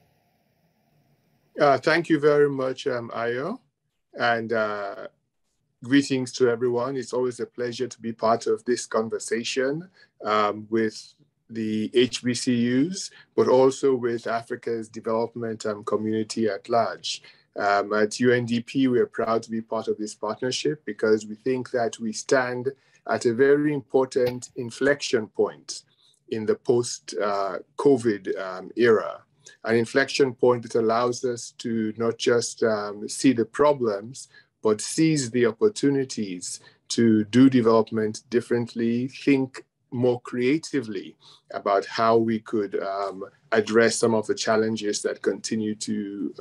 Thank you very much, Ayo, and greetings to everyone. It's always a pleasure to be part of this conversation with the HBCUs, but also with Africa's development community at large. At UNDP, we are proud to be part of this partnership because we think that we stand at a very important inflection point in the post-COVID era, an inflection point that allows us to not just see the problems, but seize the opportunities to do development differently, think more creatively about how we could address some of the challenges that continue to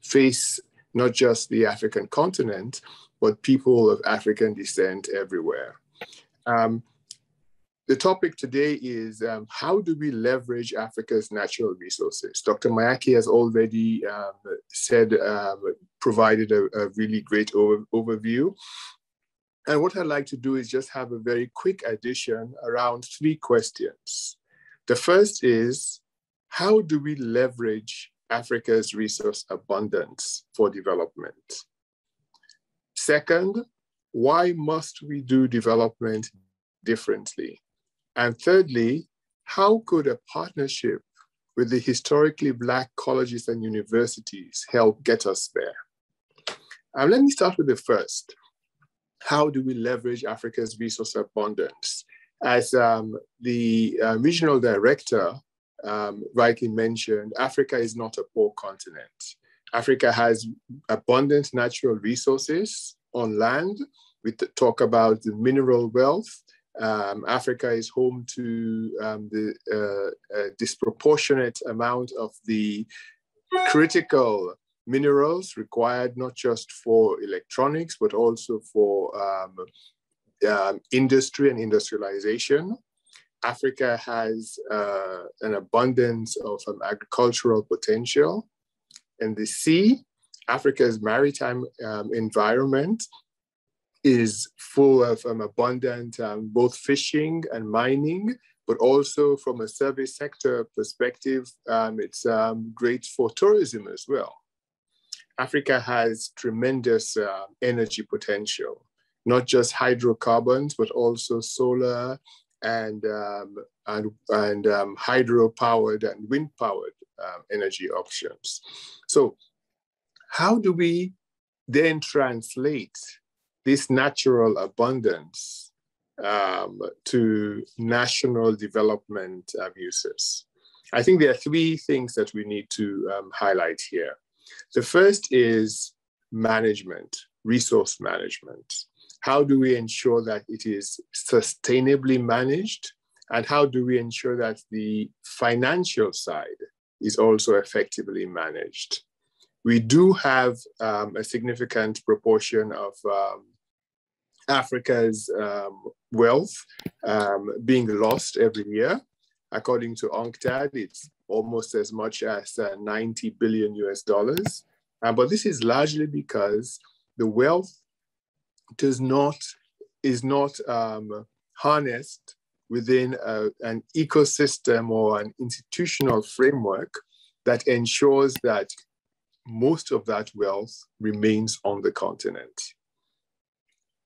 face not just the African continent, but people of African descent everywhere. The topic today is how do we leverage Africa's natural resources? Dr. Mayaki has already provided a really great overview. And what I'd like to do is just have a very quick addition around 3 questions. The first is, how do we leverage Africa's resource abundance for development? Second, why must we do development differently? And thirdly, how could a partnership with the historically Black colleges and universities help get us there? Let me start with the first. How do we leverage Africa's resource abundance? As the regional director rightly mentioned, Africa is not a poor continent. Africa has abundant natural resources on land. We talk about the mineral wealth. Africa is home to the disproportionate amount of the critical minerals required not just for electronics, but also for industry and industrialization. Africa has an abundance of agricultural potential. And the sea, Africa's maritime environment, is full of abundant both fishing and mining, but also from a service sector perspective, it's great for tourism as well. Africa has tremendous energy potential, not just hydrocarbons, but also solar and hydro-powered and wind-powered energy options. So how do we then translate this natural abundance to national development uses? I think there are 3 things that we need to highlight here. The first is management, resource management. How do we ensure that it is sustainably managed? And how do we ensure that the financial side is also effectively managed? We do have a significant proportion of Africa's wealth being lost every year. According to UNCTAD, it's almost as much as $90 billion US. But this is largely because the wealth is not harnessed within an ecosystem or an institutional framework that ensures that most of that wealth remains on the continent.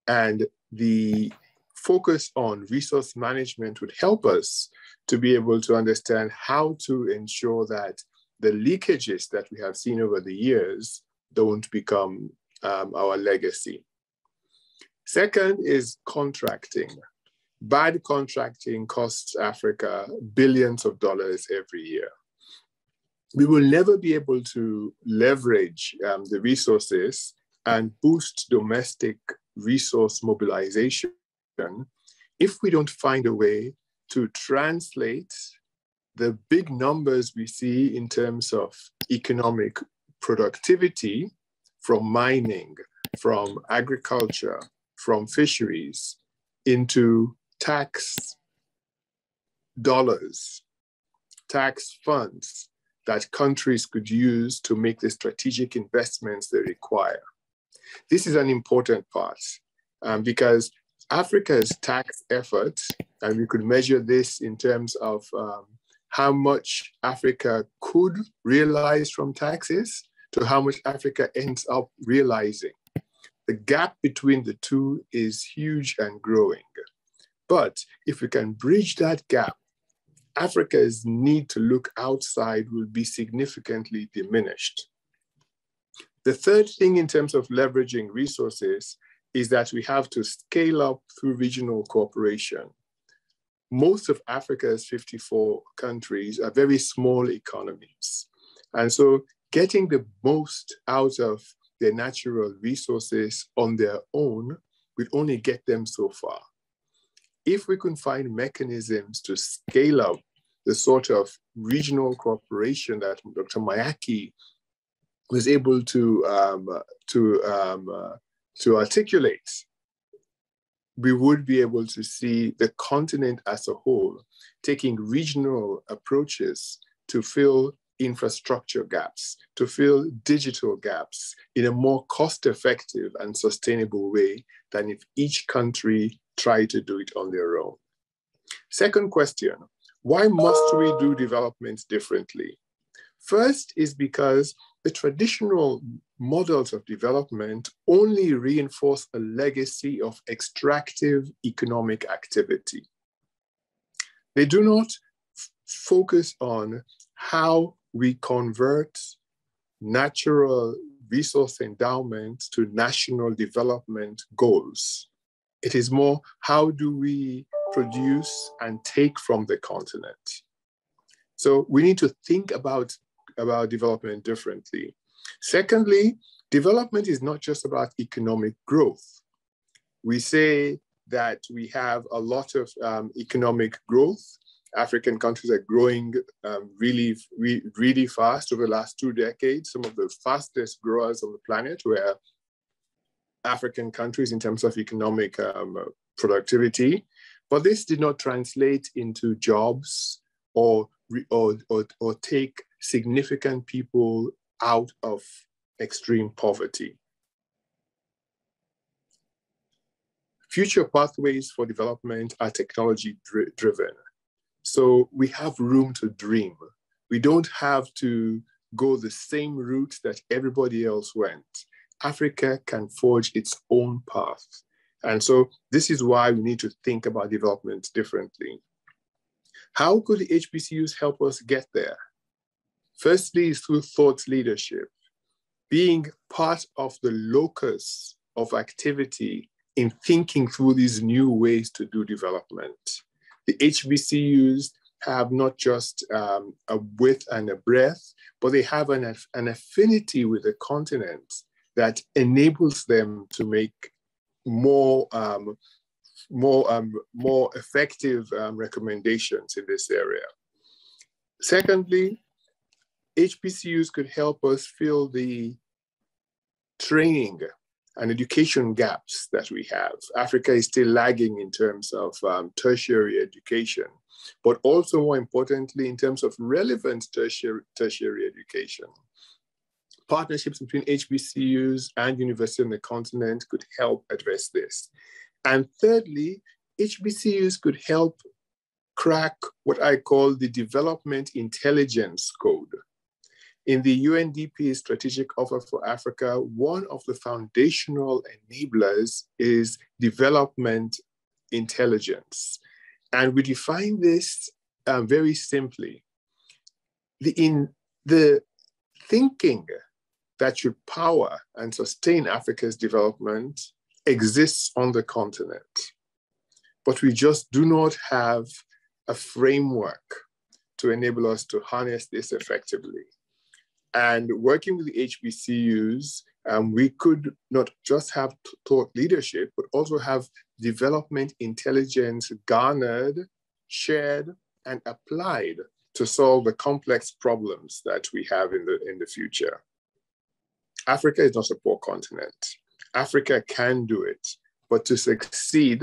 And the focus on resource management would help us to be able to understand how to ensure that the leakages that we have seen over the years don't become our legacy. Second is contracting. Bad contracting costs Africa billions of dollars every year. We will never be able to leverage the resources and boost domestic resource mobilization if we don't find a way to translate the big numbers we see in terms of economic productivity from mining, from agriculture, from fisheries into tax dollars, tax funds that countries could use to make the strategic investments they require. This is an important part because Africa's tax efforts, and we could measure this in terms of how much Africa could realize from taxes to how much Africa ends up realizing. The gap between the two is huge and growing. But if we can bridge that gap, Africa's need to look outside will be significantly diminished. The third thing in terms of leveraging resources is that we have to scale up through regional cooperation. Most of Africa's 54 countries are very small economies. And so getting the most out of their natural resources on their own will only get them so far. If we can find mechanisms to scale up the sort of regional cooperation that Dr. Mayaki was able to articulate, we would be able to see the continent as a whole taking regional approaches to fill infrastructure gaps, to fill digital gaps in a more cost-effective and sustainable way than if each country tried to do it on their own. Second question, why must we do development differently? First is because the traditional models of development only reinforce a legacy of extractive economic activity. They do not focus on how we convert natural resource endowments to national development goals. It is more, how do we produce and take from the continent? So we need to think about development differently. Secondly, development is not just about economic growth. We say that we have a lot of economic growth. African countries are growing really fast over the last 2 decades. Some of the fastest growers on the planet were African countries in terms of economic productivity. But this did not translate into jobs or take significant people out of extreme poverty. Future pathways for development are technology driven. So we have room to dream. We don't have to go the same route that everybody else went. Africa can forge its own path. And so this is why we need to think about development differently. How could the HBCUs help us get there? Firstly, is through thought leadership, being part of the locus of activity in thinking through these new ways to do development. The HBCUs have not just a width and a breadth, but they have an affinity with the continent that enables them to make more effective recommendations in this area. Secondly, HBCUs could help us fill the training and education gaps that we have. Africa is still lagging in terms of tertiary education, but also more importantly, in terms of relevant tertiary education. Partnerships between HBCUs and universities on the continent could help address this. And thirdly, HBCUs could help crack what I call the development intelligence code. In the UNDP Strategic Offer for Africa, one of the foundational enablers is development intelligence. And we define this very simply. The thinking that should power and sustain Africa's development exists on the continent. But we just do not have a framework to enable us to harness this effectively. And working with the HBCUs, we could not just have thought leadership, but also have development intelligence garnered, shared, and applied to solve the complex problems that we have in the future. Africa is not a poor continent. Africa can do it, but to succeed,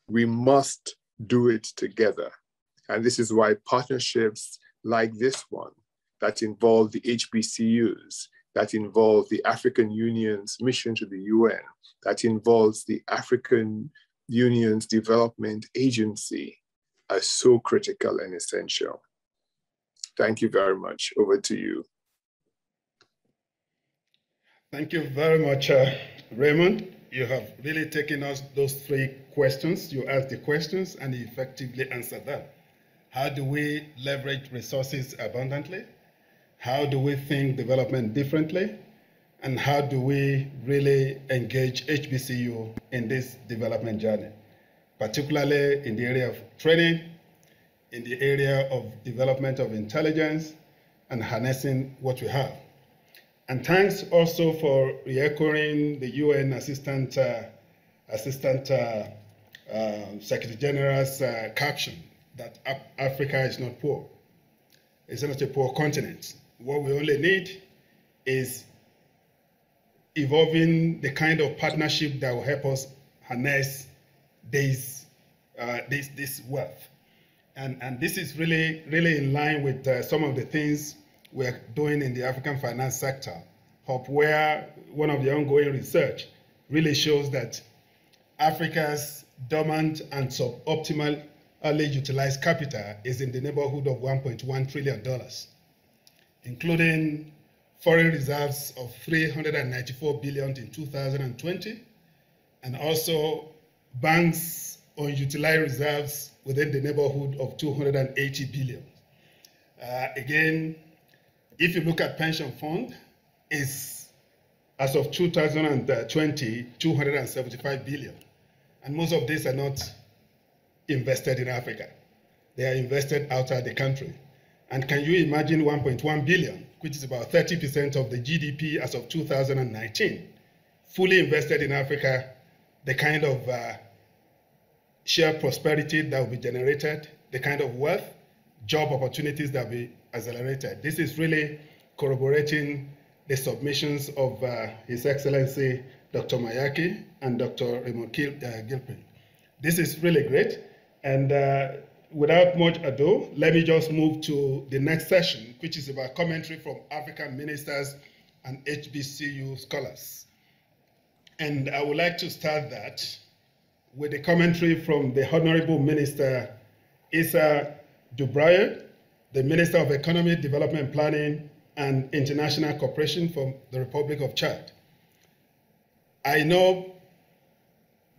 we must do it together. And this is why partnerships like this one, that involve the HBCUs, that involve the African Union's mission to the UN, that involves the African Union's Development Agency, are so critical and essential. Thank you very much. Over to you. Thank you very much, Raymond. You have really taken us those 3 questions. You asked the questions and you effectively answered them. How do we leverage resources abundantly? How do we think development differently? and how do we really engage HBCU in this development journey, particularly in the area of training, in the area of development of intelligence, and harnessing what we have. And thanks also for re-echoing the UN Assistant Secretary General's caption that Africa is not poor. It's not a poor continent. What we only need is evolving the kind of partnership that will help us harness this wealth. And this is really in line with some of the things we're doing in the African finance sector, where one of the ongoing research really shows that Africa's dormant and suboptimally utilized capital is in the neighborhood of $1.1 trillion, including foreign reserves of $394 billion in 2020, and also banks' unutilized reserves within the neighborhood of $280 billion. Again, if you look at pension fund, is as of 2020, $275 billion. And most of these are not invested in Africa. They are invested outside the country. And can you imagine 1.1 billion, which is about 30% of the GDP as of 2019, fully invested in Africa, the kind of shared prosperity that will be generated, the kind of wealth, job opportunities that will be accelerated. This is really corroborating the submissions of His Excellency Dr. Mayaki and Dr. Remark Gilpin. This is really great. And without much ado, let me just move to the next session, which is about commentary from African ministers and HBCU scholars. And I would like to start that with a commentary from the Honorable Minister Issa Dubraye, the Minister of Economy, Development Planning, and International Cooperation from the Republic of Chad. I know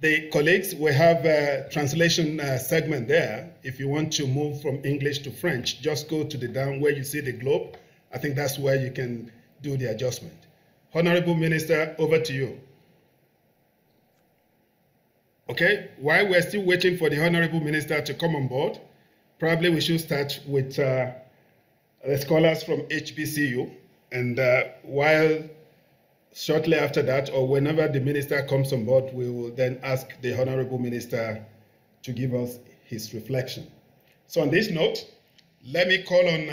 the colleagues will have a translation segment there. If you want to move from English to French, just go to the down where you see the globe. I think that's where you can do the adjustment. Honorable Minister, over to you. Okay, while we're still waiting for the Honorable Minister to come on board, probably we should start with the scholars from HBCU. And while shortly after that, or whenever the minister comes on board, we will then ask the Honorable Minister to give us his reflection. So on this note, let me call on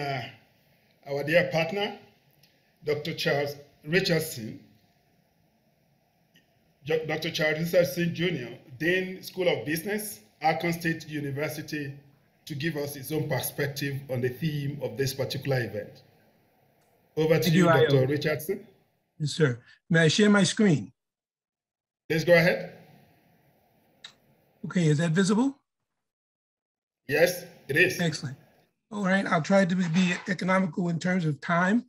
our dear partner, Dr. Charles Richardson, Dr. Charles Richardson Jr., Dean, School of Business, Arkansas State University, to give us his own perspective on the theme of this particular event. Over to you, Dr. Richardson. Yes, sir. May I share my screen? Please go ahead. Okay, is that visible? Yes, it is. Excellent. All right, I'll try to be economical in terms of time.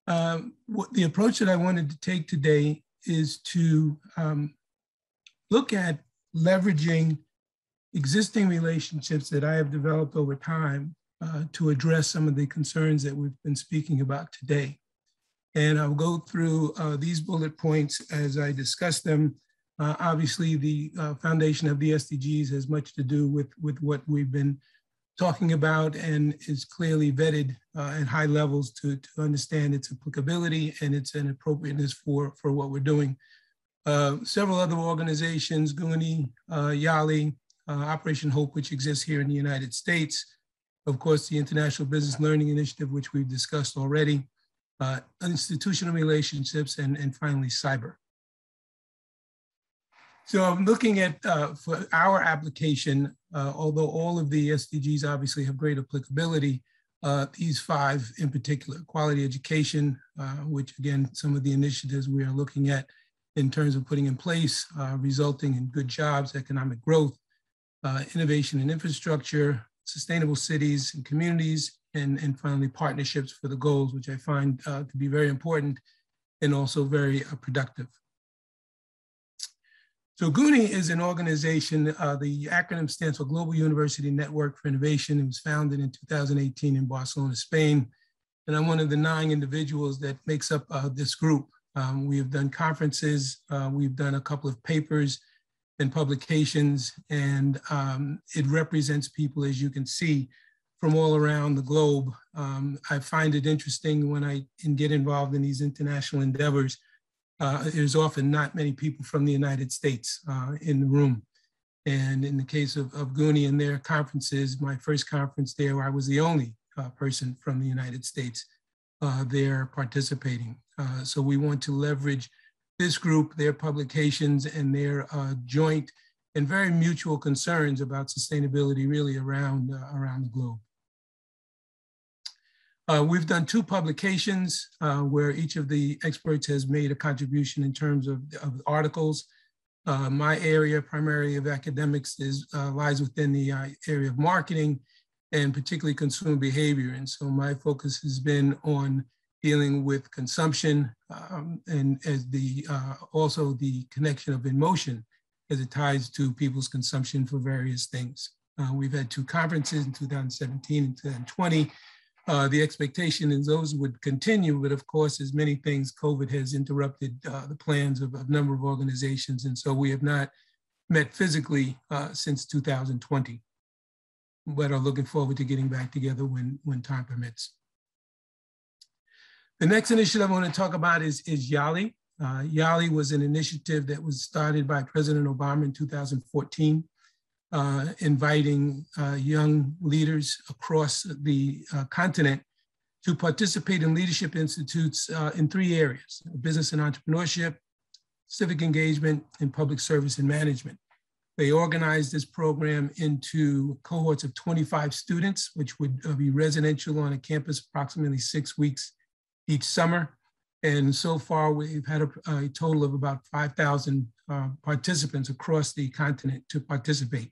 The approach that I wanted to take today is to look at leveraging existing relationships that I have developed over time to address some of the concerns that we've been speaking about today. And I'll go through these bullet points as I discuss them. Obviously, the foundation of the SDGs has much to do with what we've been talking about and is clearly vetted at high levels to understand its applicability and its appropriateness for what we're doing. Several other organizations, GUNI, Yali, Operation Hope, which exists here in the United States, of course, the International Business Learning Initiative, which we've discussed already, institutional relationships, and finally, cyber. So I'm looking at, for our application, although all of the SDGs obviously have great applicability, these five in particular: quality education, which again, some of the initiatives we are looking at in terms of putting in place, resulting in good jobs, economic growth, innovation and infrastructure, sustainable cities and communities, and finally partnerships for the goals, which I find to be very important and also very productive. So GUNI is an organization, the acronym stands for Global University Network for Innovation. It was founded in 2018 in Barcelona, Spain. And I'm one of the 9 individuals that makes up this group. We have done conferences, we've done a couple of papers and publications, and it represents people, as you can see, from all around the globe. I find it interesting when I get involved in these international endeavors. There's often not many people from the United States in the room. And in the case of GUNI and their conferences, my first conference there, I was the only person from the United States there participating. So we want to leverage this group, their publications, and their joint and very mutual concerns about sustainability really around the globe. We've done 2 publications where each of the experts has made a contribution in terms of articles. My area primarily of academics lies within the area of marketing and particularly consumer behavior. And so my focus has been on dealing with consumption and as also the connection of emotion as it ties to people's consumption for various things. We've had 2 conferences in 2017 and 2020. The expectation is those would continue, but of course, as many things, COVID has interrupted the plans of a number of organizations. And so we have not met physically since 2020, but are looking forward to getting back together when time permits. The next initiative I want to talk about is Yali. Yali was an initiative that was started by President Obama in 2014, inviting young leaders across the continent to participate in leadership institutes in 3 areas: business and entrepreneurship, civic engagement, and public service and management. They organized this program into cohorts of 25 students, which would be residential on a campus approximately 6 weeks each summer. And so far, we've had a total of about 5,000 participants across the continent to participate.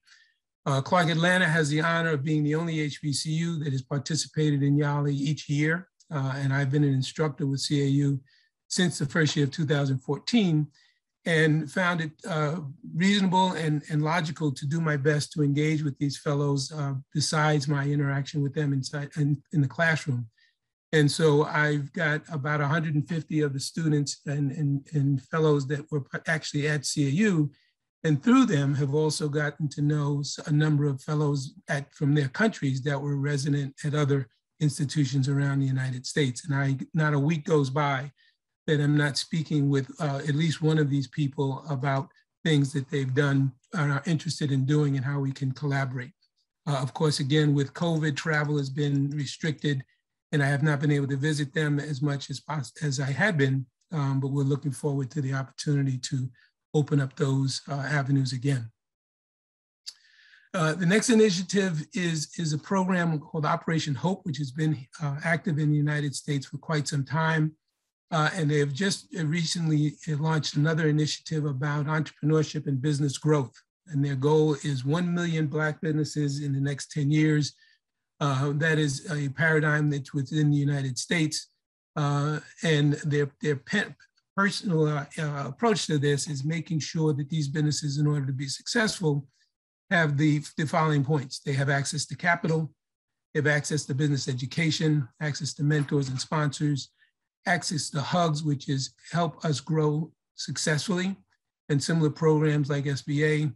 Clark Atlanta has the honor of being the only HBCU that has participated in Yali each year. And I've been an instructor with CAU since the first year of 2014, and found it reasonable and logical to do my best to engage with these fellows besides my interaction with them in the classroom. And so I've got about 150 of the students and fellows that were actually at CAU, and through them have also gotten to know a number of fellows from their countries that were resident at other institutions around the United States. And not a week goes by that I'm not speaking with at least one of these people about things that they've done and are interested in doing and how we can collaborate. Of course, again, with COVID, travel has been restricted, and I have not been able to visit them as much as I had been, but we're looking forward to the opportunity to open up those avenues again. The next initiative is a program called Operation Hope, which has been active in the United States for quite some time. And they have just recently launched another initiative about entrepreneurship and business growth. And their goal is 1 million Black businesses in the next 10 years. That is a paradigm that's within the United States. And their personal approach to this is making sure that these businesses, in order to be successful, have the following points. They have access to capital, they have access to business education, access to mentors and sponsors, access to hugs, which is help us grow successfully, and similar programs like SBA,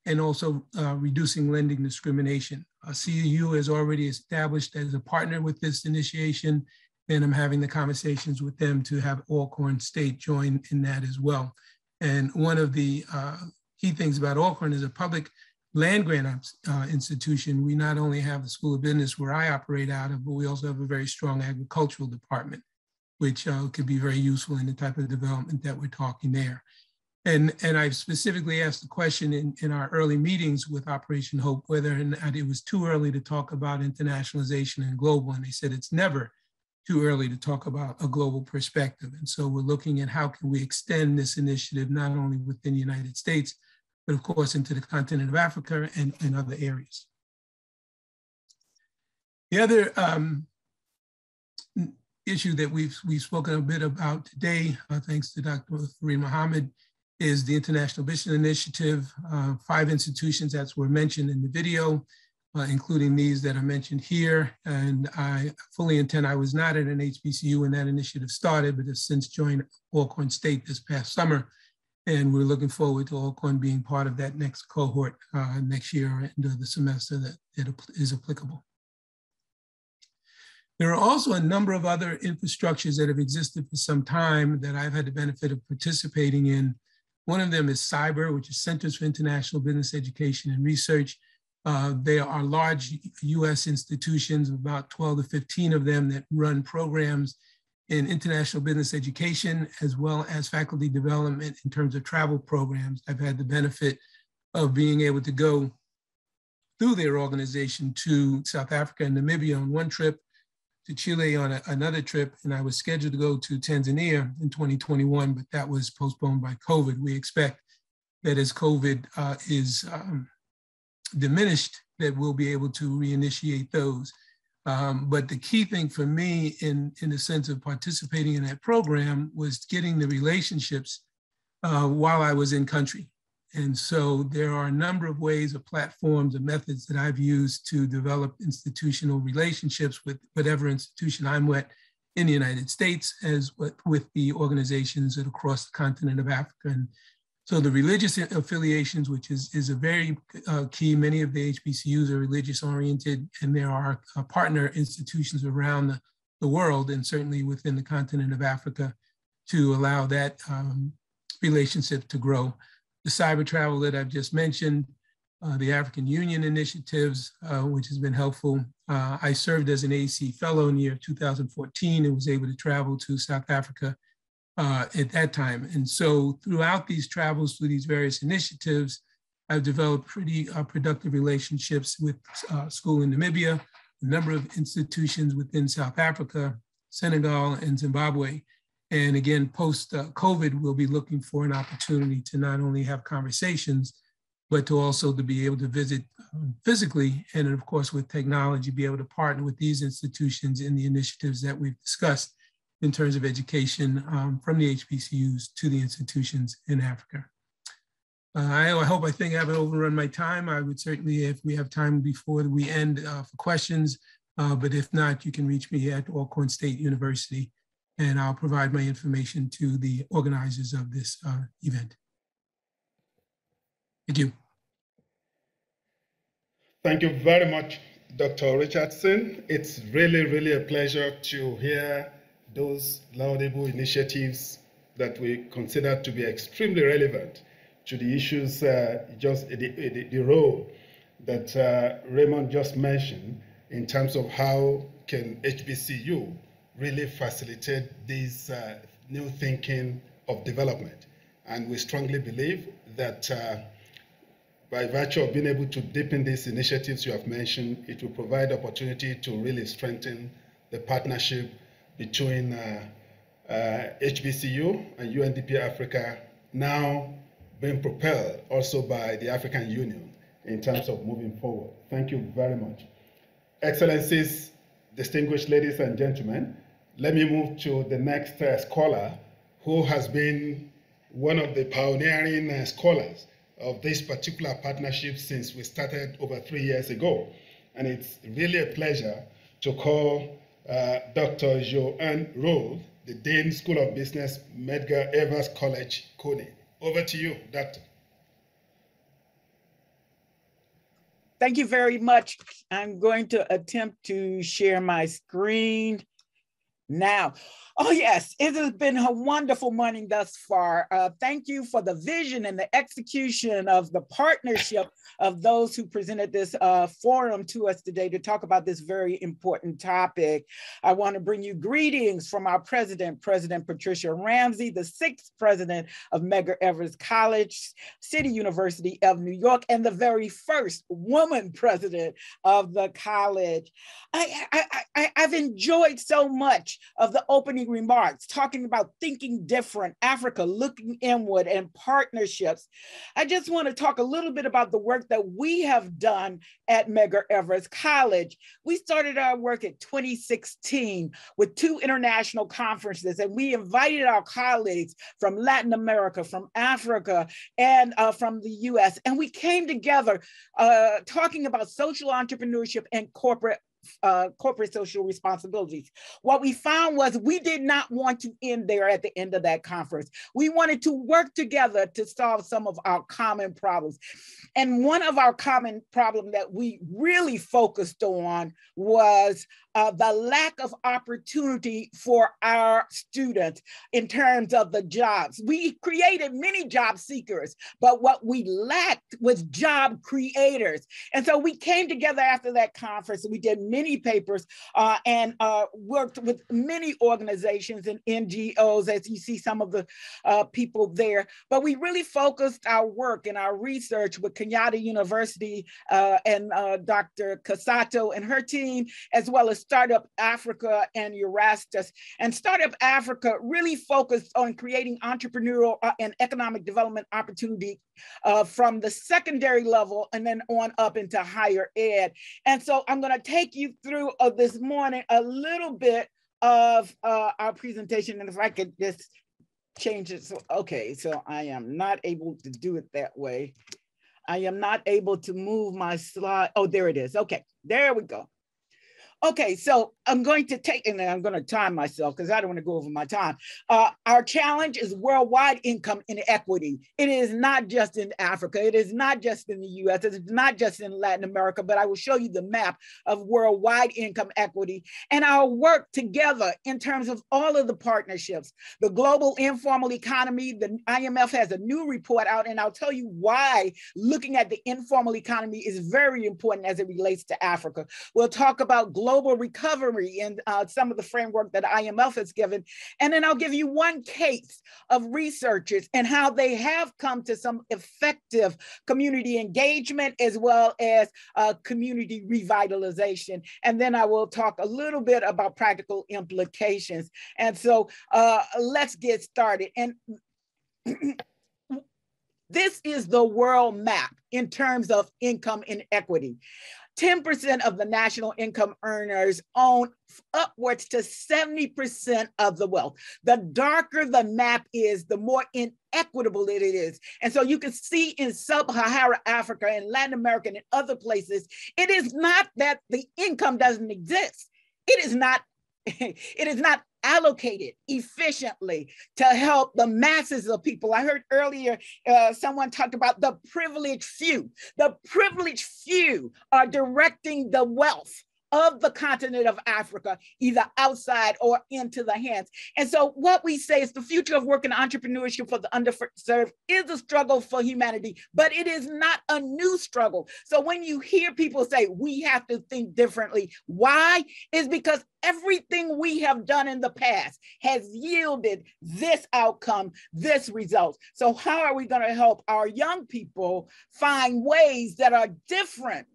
and also reducing lending discrimination. CAU is already established as a partner with this initiation, and I'm having the conversations with them to have Alcorn State join in that as well. And one of the key things about Alcorn is a public land grant institution. We not only have the School of Business where I operate out of, but we also have a very strong agricultural department, which could be very useful in the type of development that we're talking there. And I've specifically asked the question in our early meetings with Operation Hope, whether or not it was too early to talk about internationalization and global, and they said it's never too early to talk about a global perspective. And so we're looking at how can we extend this initiative, not only within the United States, but of course into the continent of Africa and other areas. The other issue that we've spoken a bit about today, thanks to Dr. Fareed Mohammed, is the International Vision Initiative. 5 institutions that were mentioned in the video. including these that are mentioned here. And I fully intend, I was not at an HBCU when that initiative started, but have since joined Alcorn State this past summer. And we're looking forward to Alcorn being part of that next cohort next year into the semester that it is applicable. There are also a number of other infrastructures that have existed for some time that I've had the benefit of participating in. One of them is CYBER, which is Centers for International Business Education and Research. They are large US institutions, about 12 to 15 of them, that run programs in international business education, as well as faculty development in terms of travel programs. I've had the benefit of being able to go through their organization to South Africa and Namibia on one trip, to Chile on another trip, and I was scheduled to go to Tanzania in 2021, but that was postponed by COVID. We expect that as COVID is diminished, that we'll be able to reinitiate those. But the key thing for me in the sense of participating in that program was getting the relationships while I was in country. And so there are a number of ways or platforms or methods that I've used to develop institutional relationships with whatever institution I'm with in the United States, as with the organizations that across the continent of Africa. And so the religious affiliations, which is a very key, many of the HBCUs are religious oriented, and there are partner institutions around the world, and certainly within the continent of Africa, to allow that relationship to grow. The cyber travel that I've just mentioned, the African Union initiatives, which has been helpful. I served as an AC fellow in the year 2014 and was able to travel to South Africa at that time. And so throughout these travels through these various initiatives, I've developed pretty productive relationships with school in Namibia, a number of institutions within South Africa, Senegal, and Zimbabwe. And again, post-COVID, we'll be looking for an opportunity to not only have conversations, but to also to be able to visit physically, and of course with technology, be able to partner with these institutions in the initiatives that we've discussed in terms of education from the HBCUs to the institutions in Africa. I think I haven't overrun my time. I would certainly, if we have time before we end for questions, but if not, you can reach me at Alcorn State University, and I'll provide my information to the organizers of this event. Thank you. Thank you very much, Dr. Richardson. It's really, really a pleasure to hear those laudable initiatives that we consider to be extremely relevant to the issues, the role that Raymond just mentioned in terms of how can HBCU really facilitate this new thinking of development. And we strongly believe that by virtue of being able to deepen these initiatives you have mentioned, it will provide opportunity to really strengthen the partnership between HBCU and UNDP Africa, now being propelled also by the African Union in terms of moving forward. Thank you very much. Excellencies, distinguished ladies and gentlemen, let me move to the next scholar, who has been one of the pioneering scholars of this particular partnership since we started over 3 years ago. And it's really a pleasure to call Dr. Joanne Rold, the Dean School of Business, Medgar Evers College, Koning. Over to you, Doctor. Thank you very much. I'm going to attempt to share my screen now. Oh yes, it has been a wonderful morning thus far. Thank you for the vision and the execution of the partnership of those who presented this forum to us today to talk about this very important topic. I want to bring you greetings from our president, President Patricia Ramsey, the 6th president of Medgar Evers College, City University of New York, and the very first woman president of the college. I've enjoyed so much much of the opening remarks, talking about thinking different, Africa, looking inward, and partnerships. I just want to talk a little bit about the work that we have done at Medgar Evers College. We started our work in 2016 with 2 international conferences, and we invited our colleagues from Latin America, from Africa, and from the US. And we came together talking about social entrepreneurship and corporate social responsibilities. What we found was we did not want to end there at the end of that conference. We wanted to work together to solve some of our common problems. And one of our common problems that we really focused on was the lack of opportunity for our students in terms of the jobs. We created many job seekers, but what we lacked was job creators. And so we came together after that conference, and we did many papers and worked with many organizations and NGOs, as you see some of the people there. But we really focused our work and our research with Kenyatta University and Dr. Casato and her team, as well as Startup Africa and Erastus. And Startup Africa really focused on creating entrepreneurial and economic development opportunity from the secondary level and then on up into higher ed. And so I'm going to take you through this morning a little bit of our presentation. And if I could just change it. So, okay, so I am not able to do it that way. I am not able to move my slide. Oh, there it is. Okay, there we go. Okay, so I'm going to take, and I'm going to time myself because I don't want to go over my time. Our challenge is worldwide income inequity. It is not just in Africa. It is not just in the US. It is not just in Latin America, but I will show you the map of worldwide income equity and our work together in terms of all of the partnerships. The global informal economy, the IMF has a new report out, and I'll tell you why looking at the informal economy is very important as it relates to Africa. We'll talk about global recovery and some of the framework that IMF has given. And then I'll give you one case of researchers and how they have come to some effective community engagement as well as community revitalization. And then I will talk a little bit about practical implications. And so let's get started. And this is the world map in terms of income inequity. 10% of the national income earners own upwards to 70% of the wealth. The darker the map is, the more inequitable it is. And so you can see in sub-Saharan Africa and Latin America and in other places, it is not that the income doesn't exist. It is not allocated efficiently to help the masses of people. I heard earlier someone talked about the privileged few. The privileged few are directing the wealth of the continent of Africa, either outside or into the hands. And so what we say is the future of work and entrepreneurship for the underserved is a struggle for humanity, but it is not a new struggle. So when you hear people say we have to think differently, why? Is because everything we have done in the past has yielded this outcome, this result. So how are we going to help our young people find ways that are different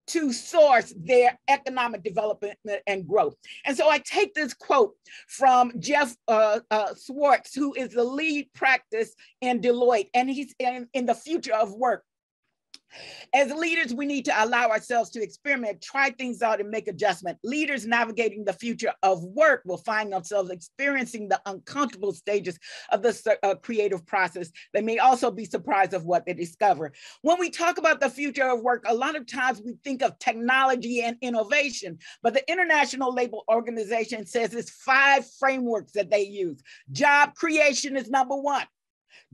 to source their economic development and growth? And so I take this quote from Jeff Swartz, who is the lead practice in Deloitte, and he's in the future of work. As leaders, we need to allow ourselves to experiment, try things out, and make adjustment. Leaders navigating the future of work will find themselves experiencing the uncomfortable stages of the creative process. They may also be surprised of what they discover. When we talk about the future of work, a lot of times we think of technology and innovation, but the International Labor Organization says it's 5 frameworks that they use. Job creation is number 1.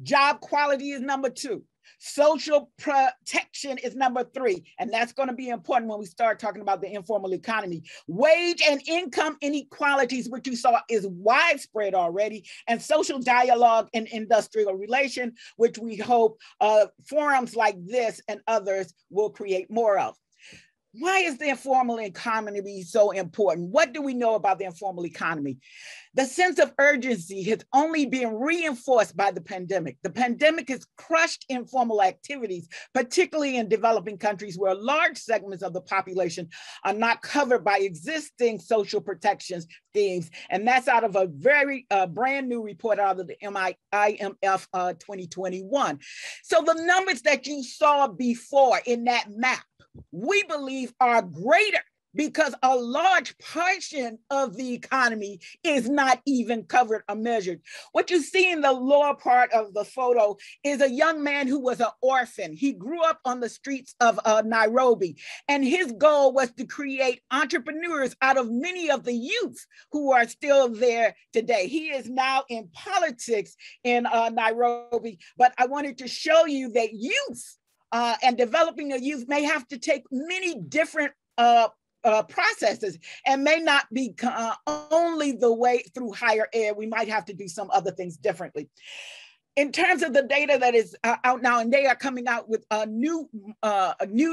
Job quality is number 2. Social protection is number 3, and that's going to be important when we start talking about the informal economy. Wage and income inequalities, which you saw is widespread already, and social dialogue and industrial relation, which we hope forums like this and others will create more of. Why is the informal economy so important? What do we know about the informal economy? The sense of urgency has only been reinforced by the pandemic. The pandemic has crushed informal activities, particularly in developing countries where large segments of the population are not covered by existing social protection schemes. And that's out of a very brand new report out of the IMF 2021. So the numbers that you saw before in that map, we believe are greater because a large portion of the economy is not even covered or measured. What you see in the lower part of the photo is a young man who was an orphan. He grew up on the streets of Nairobi, and his goal was to create entrepreneurs out of many of the youth who are still there today. He is now in politics in Nairobi, but I wanted to show you that youth and developing a youth may have to take many different processes and may not be only the way through higher ed. We might have to do some other things differently. In terms of the data that is out now, and they are coming out with new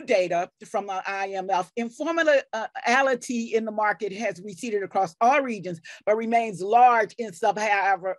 data from IMF, informality in the market has receded across all regions, but remains large in sub-Saharan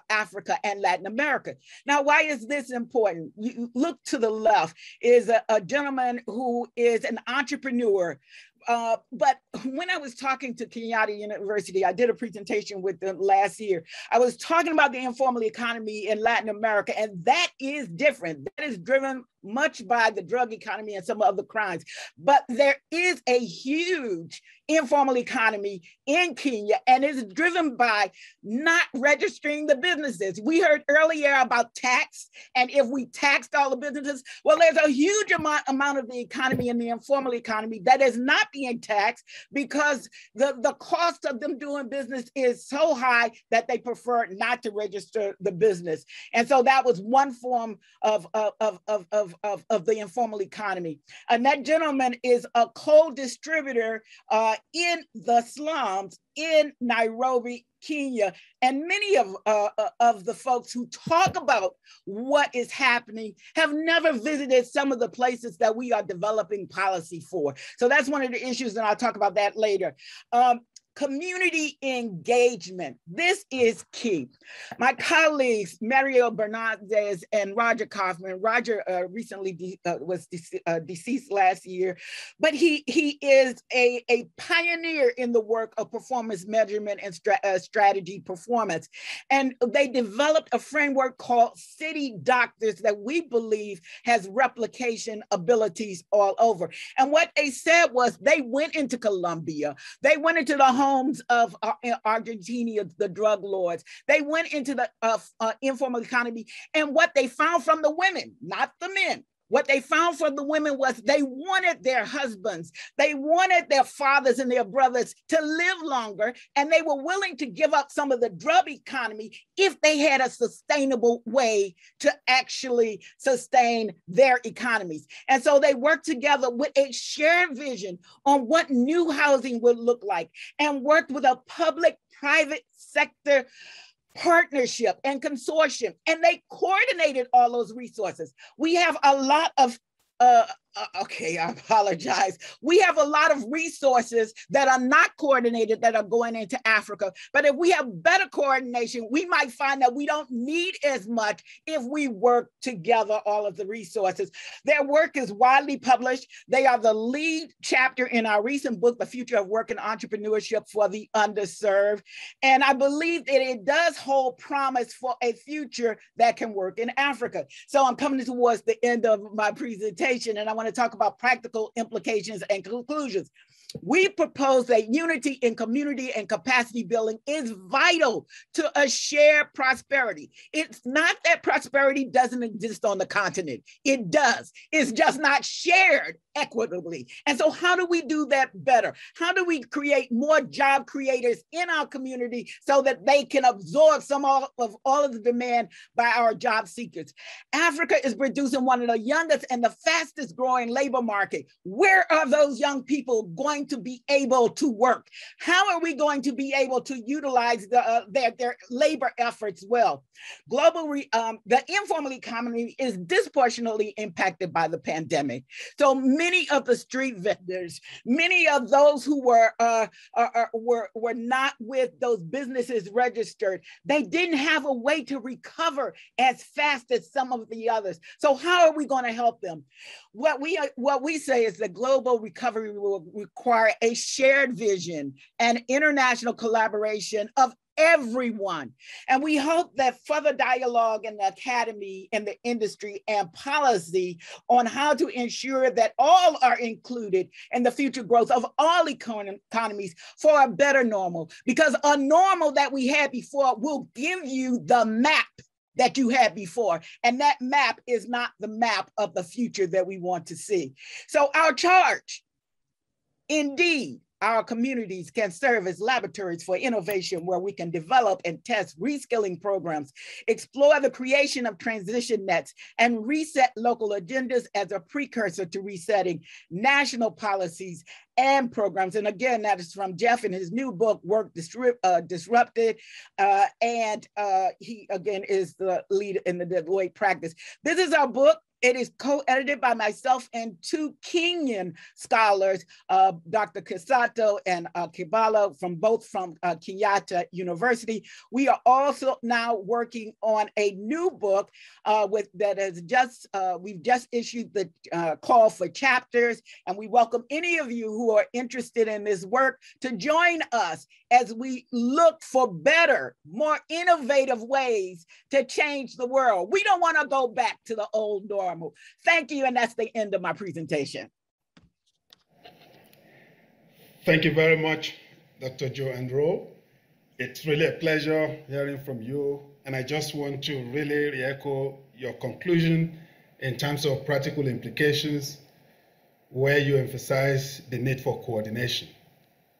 Africa and Latin America. Now, why is this important? You look to the left is a gentleman who is an entrepreneur. But when I was talking to Kenyatta University, I did a presentation with them last year. I was talking about the informal economy in Latin America, and that is different. That is driven much by the drug economy and some other crimes. But there is a huge informal economy in Kenya, and it's driven by not registering the businesses. We heard earlier about tax, and if we taxed all the businesses, well, there's a huge amount of the economy in the informal economy that is not being taxed because the cost of them doing business is so high that they prefer not to register the business. And so that was one form of the informal economy. And that gentleman is a coal distributor in the slums in Nairobi, Kenya. And many of the folks who talk about what is happening have never visited some of the places that we are developing policy for. So that's one of the issues, and I'll talk about that later. Community engagement. This is key. My colleagues, Mario Bernardez and Roger Kaufman. Roger recently was deceased last year, but he is a pioneer in the work of performance measurement and strategy performance. And they developed a framework called City Doctors that we believe has replication abilities all over. And what they said was they went into Colombia, they went into the homes of Argentina, the drug lords. They went into the informal economy, and what they found from the women, not the men, what they found from the women was they wanted their husbands, they wanted their fathers and their brothers to live longer, and they were willing to give up some of the drug economy if they had a sustainable way to actually sustain their economies. And so they worked together with a shared vision on what new housing would look like, and worked with a public-private sector partnership and consortium, and they coordinated all those resources. We have a lot of okay, I apologize. We have a lot of resources that are not coordinated that are going into Africa. But if we have better coordination, we might find that we don't need as much if we work together, all of the resources. Their work is widely published. They are the lead chapter in our recent book, The Future of Work and Entrepreneurship for the Underserved. And I believe that it does hold promise for a future that can work in Africa. So I'm coming towards the end of my presentation, and I want to talk about practical implications and conclusions. We propose that unity in community and capacity building is vital to a shared prosperity. It's not that prosperity doesn't exist on the continent. It does. It's just not shared equitably. And so how do we do that better? How do we create more job creators in our community so that they can absorb some of all of the demand by our job seekers? Africa is producing one of the youngest and the fastest growing labor market. Where are those young people going going to be able to work? How are we going to be able to utilize their labor efforts well? The informal economy is disproportionately impacted by the pandemic. So many of the street vendors, many of those who were not with those businesses registered, they didn't have a way to recover as fast as some of the others. So how are we going to help them? What we say is that global recovery will require a shared vision and international collaboration of everyone. And we hope that further dialogue in the academy, in the industry, and policy on how to ensure that all are included in the future growth of all economies for a better normal. Because a normal that we had before will give you the map that you had before. And that map is not the map of the future that we want to see. So our charge, indeed, our communities can serve as laboratories for innovation where we can develop and test reskilling programs, explore the creation of transition nets, and reset local agendas as a precursor to resetting national policies and programs. And again, that is from Jeff in his new book, Work Disrupted. And he, again, is the lead in the Deloitte practice. This is our book. It is co-edited by myself and two Kenyan scholars, Dr. Kisato and Kibalo, both from Kenyatta University. We are also now working on a new book we've just issued the call for chapters, and we welcome any of you who are interested in this work to join us as we look for better, more innovative ways to change the world. We don't want to go back to the old normal. Thank you, and that's the end of my presentation. Thank you very much, Dr. Joanne Rowe. It's really a pleasure hearing from you, and I just want to really re-echo your conclusion in terms of practical implications, where you emphasize the need for coordination,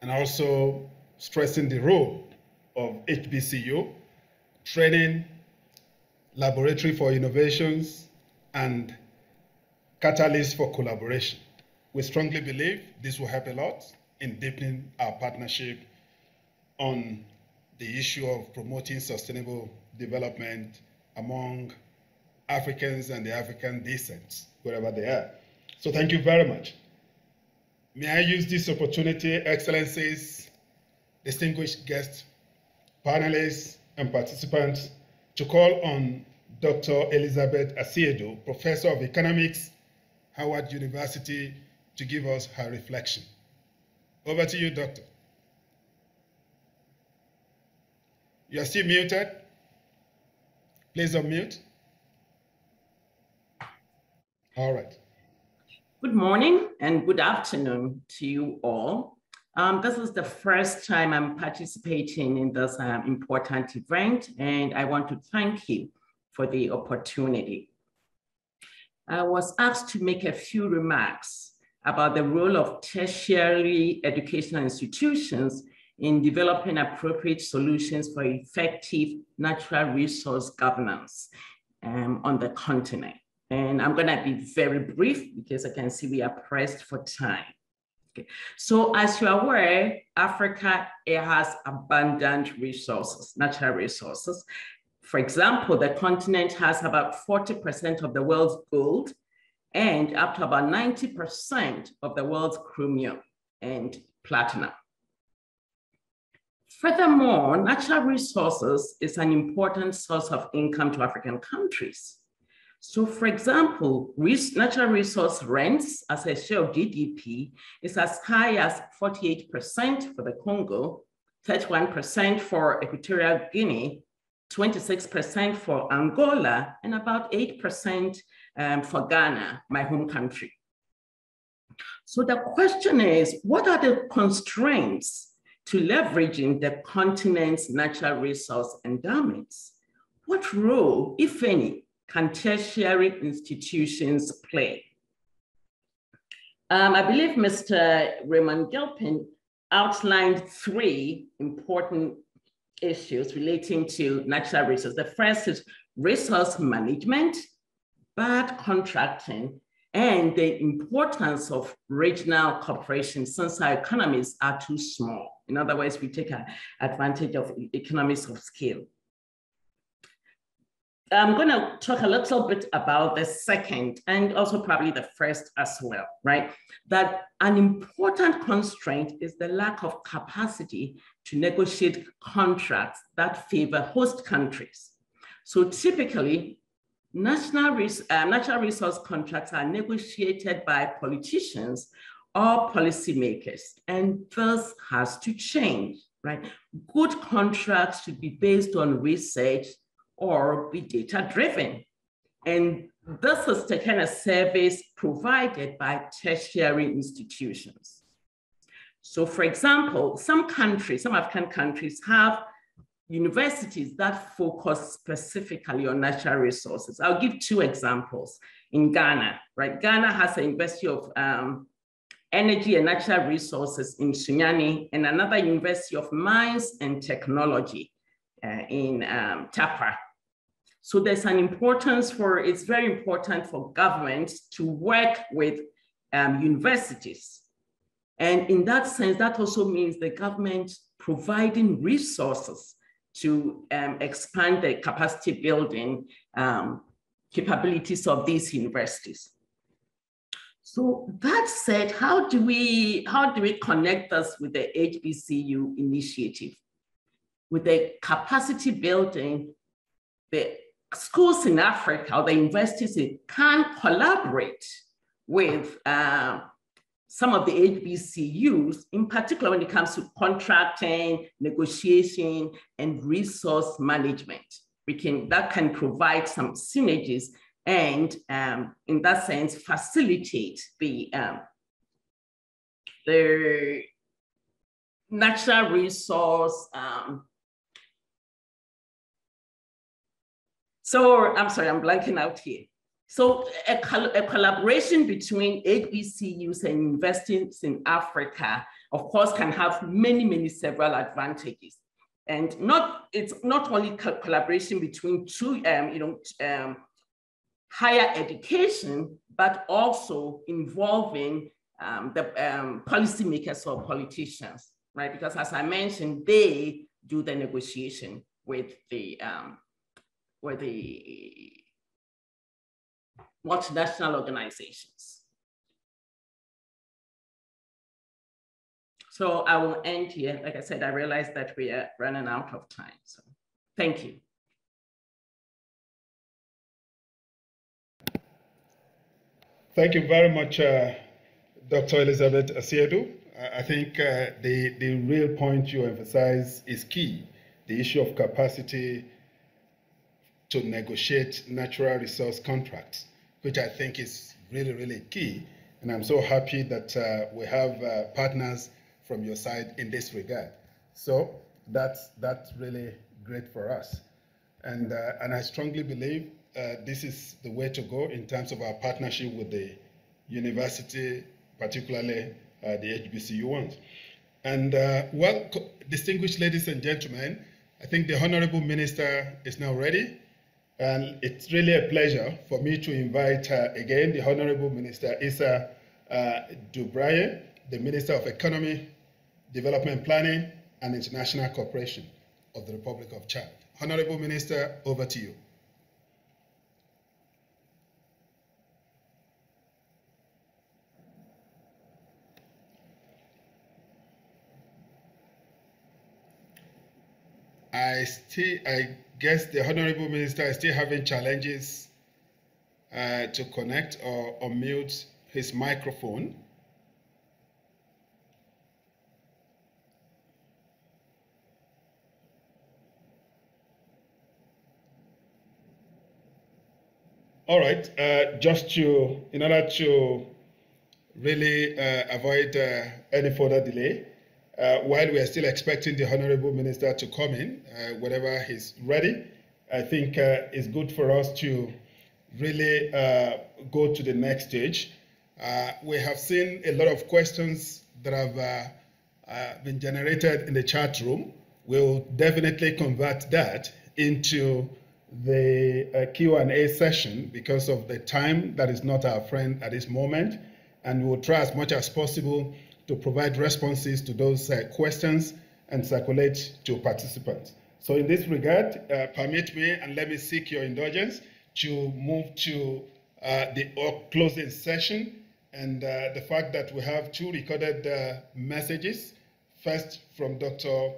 and also stressing the role of HBCU, training, laboratory for innovations, and catalyst for collaboration. We strongly believe this will help a lot in deepening our partnership on the issue of promoting sustainable development among Africans and the African descent, wherever they are. So thank you very much. May I use this opportunity, Excellencies, distinguished guests, panelists, and participants, to call on Dr. Elizabeth Asiedo, Professor of Economics, Howard University, to give us her reflection. Over to you, Doctor. You are still muted. Please unmute. All right. Good morning and good afternoon to you all. This is the first time I'm participating in this important event, and I want to thank you for the opportunity. I was asked to make a few remarks about the role of tertiary educational institutions in developing appropriate solutions for effective natural resource governance on the continent. And I'm gonna be very brief because I can see we are pressed for time. Okay. So as you're aware, Africa has abundant resources, natural resources. For example, the continent has about 40% of the world's gold and up to about 90% of the world's chromium and platinum. Furthermore, natural resources is an important source of income to African countries. So for example, natural resource rents as a share of GDP is as high as 48% for the Congo, 31% for Equatorial Guinea, 26% for Angola, and about 8% for Ghana, my home country. So the question is, what are the constraints to leveraging the continent's natural resource endowments? What role, if any, can tertiary institutions play? I believe Mr. Raymond Gilpin outlined three important issues relating to natural resources. The first is resource management, bad contracting, and the importance of regional cooperation since our economies are too small. In other words, we take advantage of economies of scale. I'm going to talk a little bit about the second and also probably the first as well, right? That an important constraint is the lack of capacity to negotiate contracts that favor host countries. So typically, natural resource contracts are negotiated by politicians or policymakers, and this has to change, right? Good contracts should be based on research or be data-driven. And this is the kind of service provided by tertiary institutions. So for example, some African countries have universities that focus specifically on natural resources. I'll give two examples. In Ghana, right? Ghana has a University of Energy and Natural Resources in Sunyani, and another University of Mines and Technology in Tapa. So there's an importance it's very important for governments to work with universities. And in that sense, that also means the government providing resources to expand the capacity building capabilities of these universities. So that said, how do we connect us with the HBCU initiative? With the capacity building, the schools in Africa or the universities can collaborate with some of the HBCUs, in particular when it comes to contracting, negotiation, and resource management. That can provide some synergies and in that sense, facilitate the natural resource. So I'm sorry, I'm blanking out here. So a collaboration between HBCUs and universities in Africa, of course, can have several advantages. And it's not only collaboration between two, higher education, but also involving the policymakers or politicians, right? Because as I mentioned, they do the negotiation with the multinational organizations. So I will end here. Like I said, I realize that we are running out of time. So thank you. Thank you very much, Dr. Elizabeth Asiedu. I think the real point you emphasize is key, the issue of capacity to negotiate natural resource contracts, which I think is really, really key. And I'm so happy that we have partners from your side in this regard. So that's really great for us. And I strongly believe this is the way to go in terms of our partnership with the university, particularly the HBCU ones. And well, distinguished ladies and gentlemen, I think the Honorable Minister is now ready. And it's really a pleasure for me to invite again the Honorable Minister Issa Dubraye, the Minister of Economy, Development Planning, and International Cooperation of the Republic of Chad. Honorable Minister, over to you. I guess the Honorable Minister is still having challenges to connect or unmute his microphone. All right, in order to really avoid any further delay, while we are still expecting the Honorable Minister to come in, whenever he's ready, I think it's good for us to really go to the next stage. We have seen a lot of questions that have been generated in the chat room. We'll definitely convert that into the Q&A session because of the time that is not our friend at this moment, and we will try as much as possible to provide responses to those questions and circulate to participants. So in this regard, permit me and let me seek your indulgence to move to the closing session, and the fact that we have two recorded messages. First from Dr.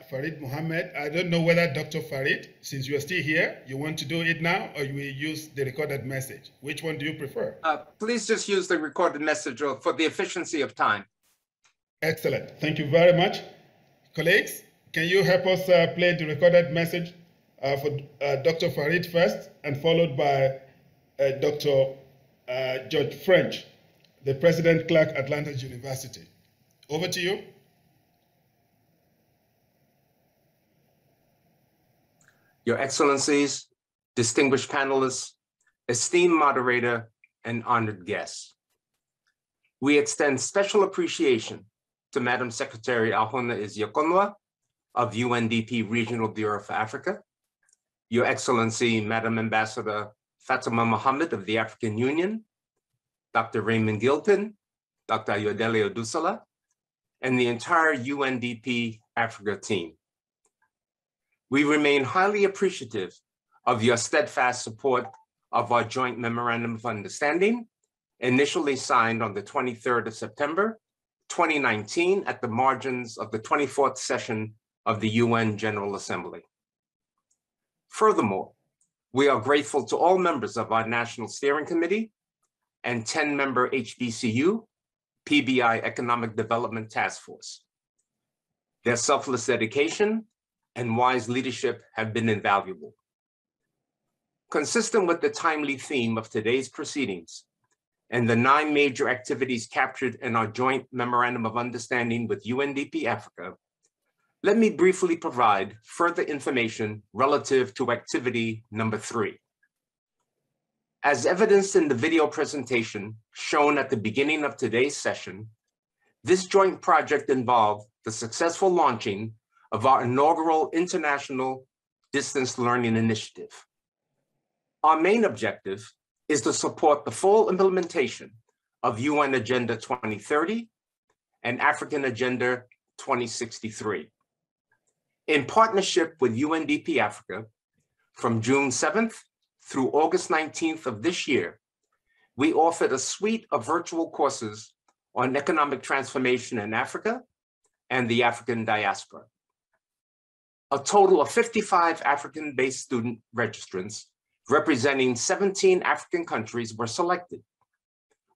Farid Mohammed. I don't know whether Dr. Farid, since you're still here, you want to do it now, or you will use the recorded message. Which one do you prefer? Please just use the recorded message for the efficiency of time. Excellent. Thank you very much. Colleagues, can you help us play the recorded message for Dr. Farid first, and followed by Dr. George French, the President Clerk, Atlanta University. Over to you. Your Excellencies, distinguished panelists, esteemed moderator, and honored guests. We extend special appreciation to Madam Secretary Ahona Iziokonwa of UNDP Regional Bureau for Africa, Your Excellency, Madam Ambassador Fatima Mohammed of the African Union, Dr. Raymond Gilpin, Dr. Ayodele Odusala, and the entire UNDP Africa team. We remain highly appreciative of your steadfast support of our joint memorandum of understanding, initially signed on the 23rd of September, 2019 at the margins of the 24th session of the UN General Assembly. Furthermore, we are grateful to all members of our National Steering Committee and 10-member HBCU PBI Economic Development Task Force. Their selfless dedication and wise leadership have been invaluable. Consistent with the timely theme of today's proceedings and the 9 major activities captured in our joint memorandum of understanding with UNDP Africa, let me briefly provide further information relative to activity number 3. As evidenced in the video presentation shown at the beginning of today's session, this joint project involved the successful launching of our inaugural International Distance Learning Initiative. Our main objective is to support the full implementation of UN Agenda 2030 and African Agenda 2063. In partnership with UNDP Africa, from June 7th through August 19th of this year, we offered a suite of virtual courses on economic transformation in Africa and the African diaspora. A total of 55 African-based student registrants representing 17 African countries were selected.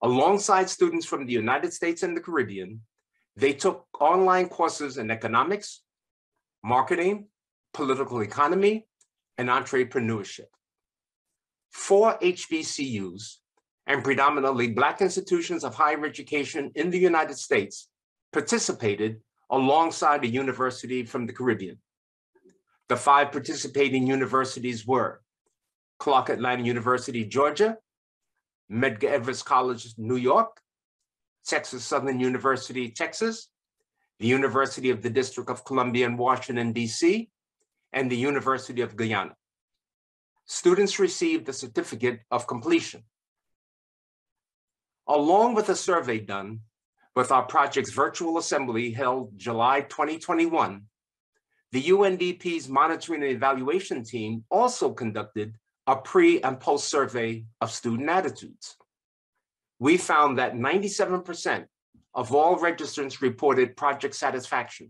Alongside students from the United States and the Caribbean, they took online courses in economics, marketing, political economy, and entrepreneurship. 4 HBCUs and predominantly Black institutions of higher education in the United States participated alongside a university from the Caribbean. The 5 participating universities were Clark Atlanta University, Georgia, Medgar Evers College, New York, Texas Southern University, Texas, the University of the District of Columbia in Washington, D.C., and the University of Guyana. Students received a certificate of completion. Along with a survey done with our project's virtual assembly held July 2021, the UNDP's monitoring and evaluation team also conducted a pre and post survey of student attitudes. We found that 97% of all registrants reported project satisfaction.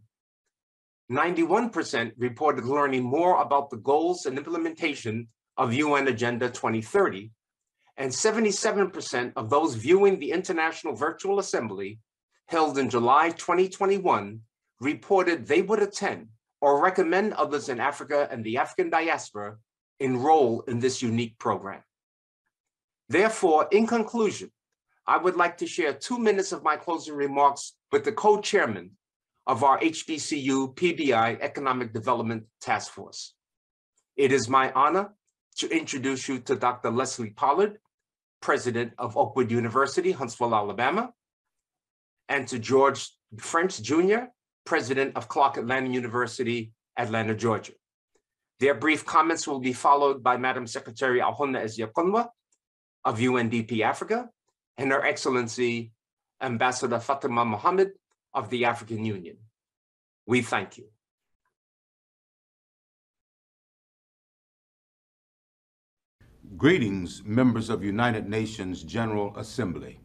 91% reported learning more about the goals and implementation of UN Agenda 2030, and 77% of those viewing the International Virtual Assembly held in July 2021 reported they would attend or recommend others in Africa and the African diaspora enroll in this unique program. Therefore, in conclusion, I would like to share 2 minutes of my closing remarks with the co-chairman of our HBCU PBI Economic Development Task Force. It is my honor to introduce you to Dr. Leslie Pollard, President of Oakwood University, Huntsville, Alabama, and to George French Jr., President of Clark Atlanta University, Atlanta, Georgia. Their brief comments will be followed by Madam Secretary Ahona Eziakonwa of UNDP Africa and Her Excellency Ambassador Fatima Mohammed of the African Union. We thank you. Greetings, members of United Nations General Assembly.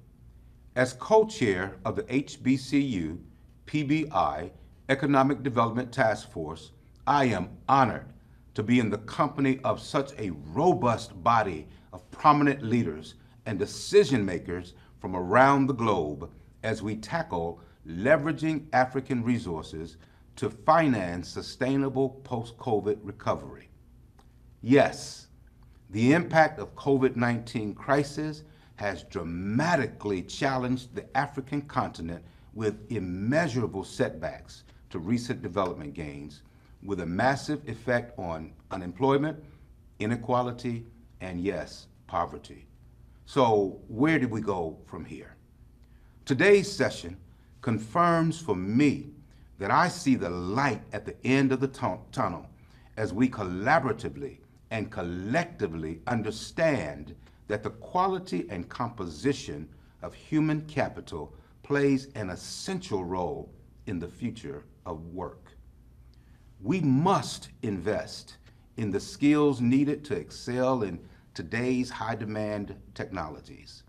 As co-chair of the HBCU PBI Economic Development Task Force, I am honored to be in the company of such a robust body of prominent leaders and decision makers from around the globe as we tackle leveraging African resources to finance sustainable post-COVID recovery. Yes, the impact of COVID-19 crisis has dramatically challenged the African continent with immeasurable setbacks to recent development gains, with a massive effect on unemployment, inequality, and yes, poverty. So where did we go from here? Today's session confirms for me that I see the light at the end of the tunnel as we collaboratively and collectively understand that the quality and composition of human capital plays an essential role in the future of work. We must invest in the skills needed to excel in today's high-demand technologies.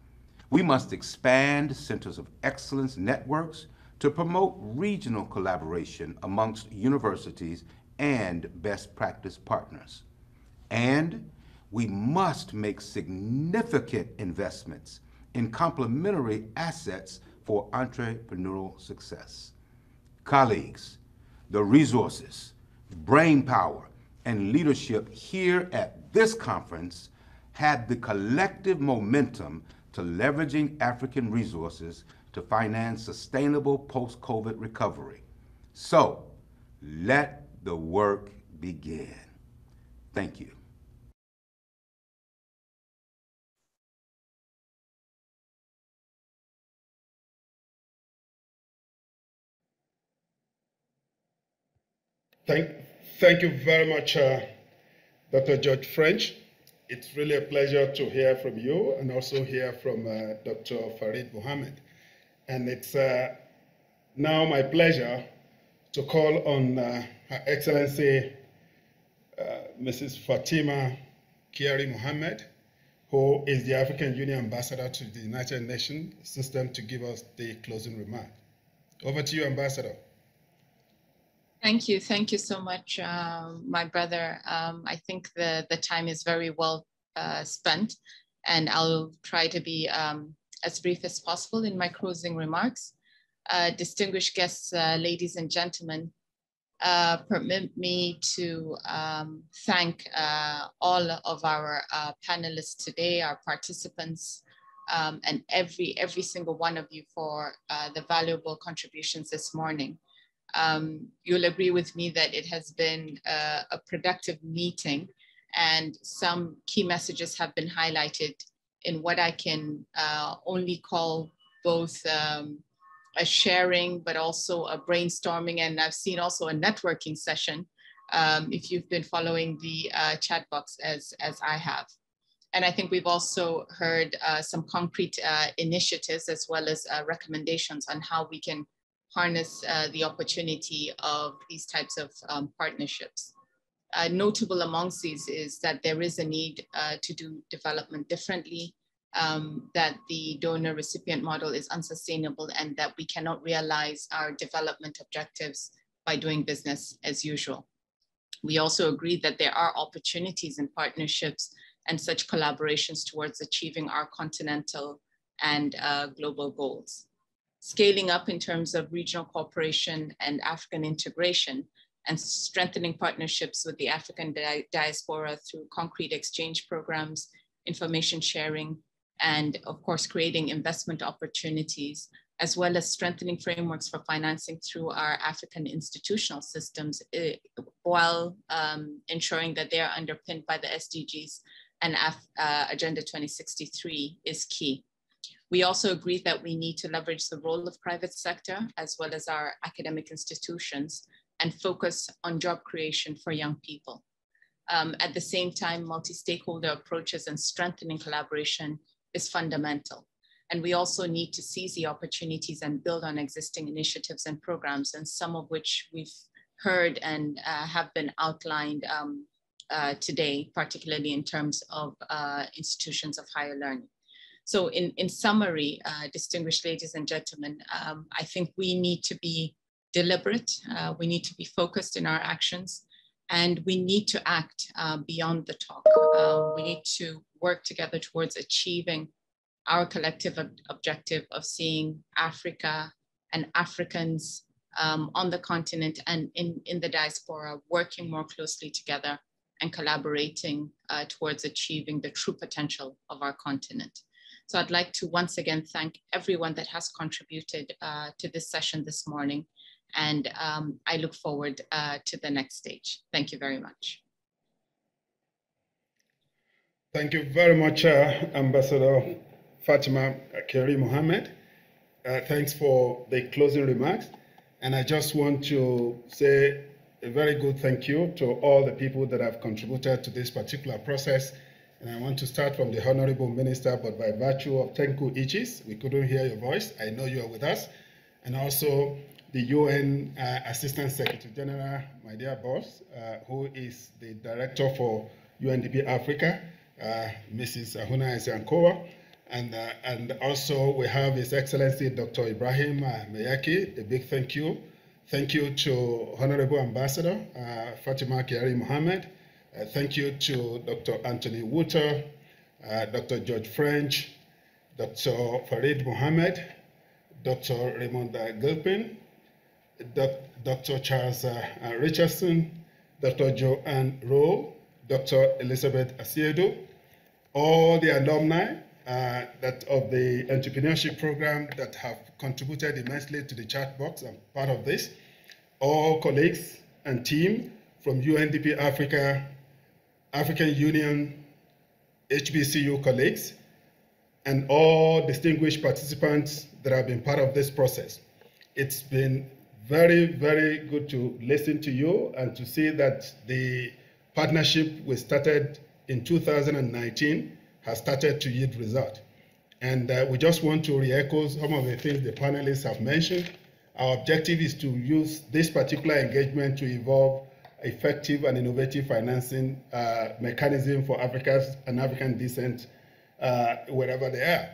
We must expand centers of excellence networks to promote regional collaboration amongst universities and best practice partners. And we must make significant investments in complementary assets for entrepreneurial success. Colleagues, the resources, brain power, and leadership here at this conference had the collective momentum to leveraging African resources to finance sustainable post-COVID recovery. So let the work begin. Thank you. Thank you very much, Dr. George French. It's really a pleasure to hear from you and also hear from Dr. Farid Mohammed. And it's now my pleasure to call on Her Excellency Mrs. Fatima Kiari Mohammed, who is the African Union Ambassador to the United Nations system, to give us the closing remark. Over to you, Ambassador. Thank you so much, my brother. I think the time is very well spent, and I'll try to be as brief as possible in my closing remarks. Distinguished guests, ladies and gentlemen, permit me to thank all of our panelists today, our participants, and every single one of you for the valuable contributions this morning. You'll agree with me that it has been a productive meeting, and some key messages have been highlighted in what I can only call both a sharing, but also a brainstorming, and I've seen also a networking session, if you've been following the chat box as I have. And I think we've also heard some concrete initiatives as well as recommendations on how we can harness the opportunity of these types of partnerships. Notable amongst these is that there is a need to do development differently, that the donor-recipient model is unsustainable, and that we cannot realize our development objectives by doing business as usual. We also agree that there are opportunities in partnerships and such collaborations towards achieving our continental and global goals. Scaling up in terms of regional cooperation and African integration, and strengthening partnerships with the African diaspora through concrete exchange programs, information sharing, and of course, creating investment opportunities, as well as strengthening frameworks for financing through our African institutional systems, while ensuring that they are underpinned by the SDGs and Agenda 2063 is key. We also agree that we need to leverage the role of private sector as well as our academic institutions and focus on job creation for young people. At the same time, multi-stakeholder approaches and strengthening collaboration is fundamental. And we also need to seize the opportunities and build on existing initiatives and programs, and some of which we've heard and have been outlined today, particularly in terms of institutions of higher learning. So in summary, distinguished ladies and gentlemen, I think we need to be deliberate, we need to be focused in our actions, and we need to act beyond the talk. We need to work together towards achieving our collective objective of seeing Africa and Africans on the continent and in the diaspora working more closely together and collaborating towards achieving the true potential of our continent. So I'd like to once again thank everyone that has contributed to this session this morning. And I look forward to the next stage. Thank you very much. Thank you very much, Ambassador Fatima Keri Mohammed. Thanks for the closing remarks. And I just want to say a very good thank you to all the people that have contributed to this particular process. And I want to start from the Honorable Minister, but by virtue of technical issues, we couldn't hear your voice. I know you are with us. And also the UN Assistant Secretary General, my dear boss, who is the Director for UNDP Africa, Mrs. Ahuna Ezeankowa. And also we have His Excellency Dr. Ibrahim Meyaki, a big thank you. Thank you to Honorable Ambassador Fatima Keri Mohammed. Thank you to Dr. Anthony Wooter, Dr. George French, Dr. Farid Mohammed, Dr. Raymond Gilpin, Dr. Charles Richardson, Dr. Joanne Rowe, Dr. Elizabeth Asiedo, all the alumni of the entrepreneurship program that have contributed immensely to the chat box and part of this, all colleagues and team from UNDP Africa, African Union, HBCU colleagues, and all distinguished participants that have been part of this process. It's been very, very good to listen to you and to see that the partnership we started in 2019 has started to yield result. And we just want to re-echo some of the things the panelists have mentioned. Our objective is to use this particular engagement to evolve effective and innovative financing mechanism for Africa's and African descent wherever they are.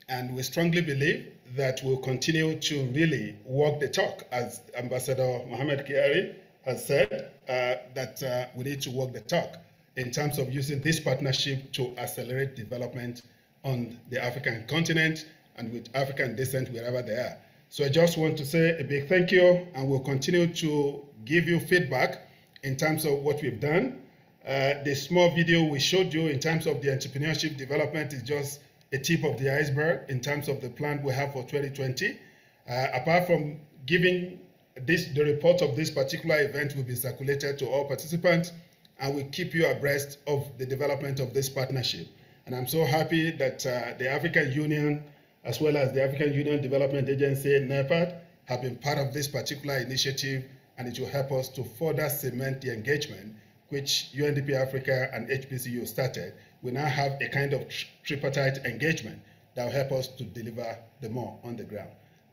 And we strongly believe that we'll continue to really walk the talk, as Ambassador Mohammed Keri has said, that we need to walk the talk in terms of using this partnership to accelerate development on the African continent and with African descent wherever they are. So I just want to say a big thank you, and we'll continue to give you feedback in terms of what we've done. The small video we showed you in terms of the entrepreneurship development is just a tip of the iceberg in terms of the plan we have for 2020. Apart from giving the report of this particular event will be circulated to all participants, and we keep you abreast of the development of this partnership. And I'm so happy that the African Union, as well as the African Union Development Agency, NEPAD, have been part of this particular initiative, and it will help us to further cement the engagement which UNDP Africa and HBCU started. We now have a kind of tripartite engagement that will help us to deliver the more on the ground.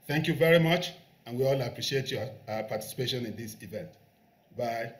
Thank you very much, and we all appreciate your participation in this event. Bye.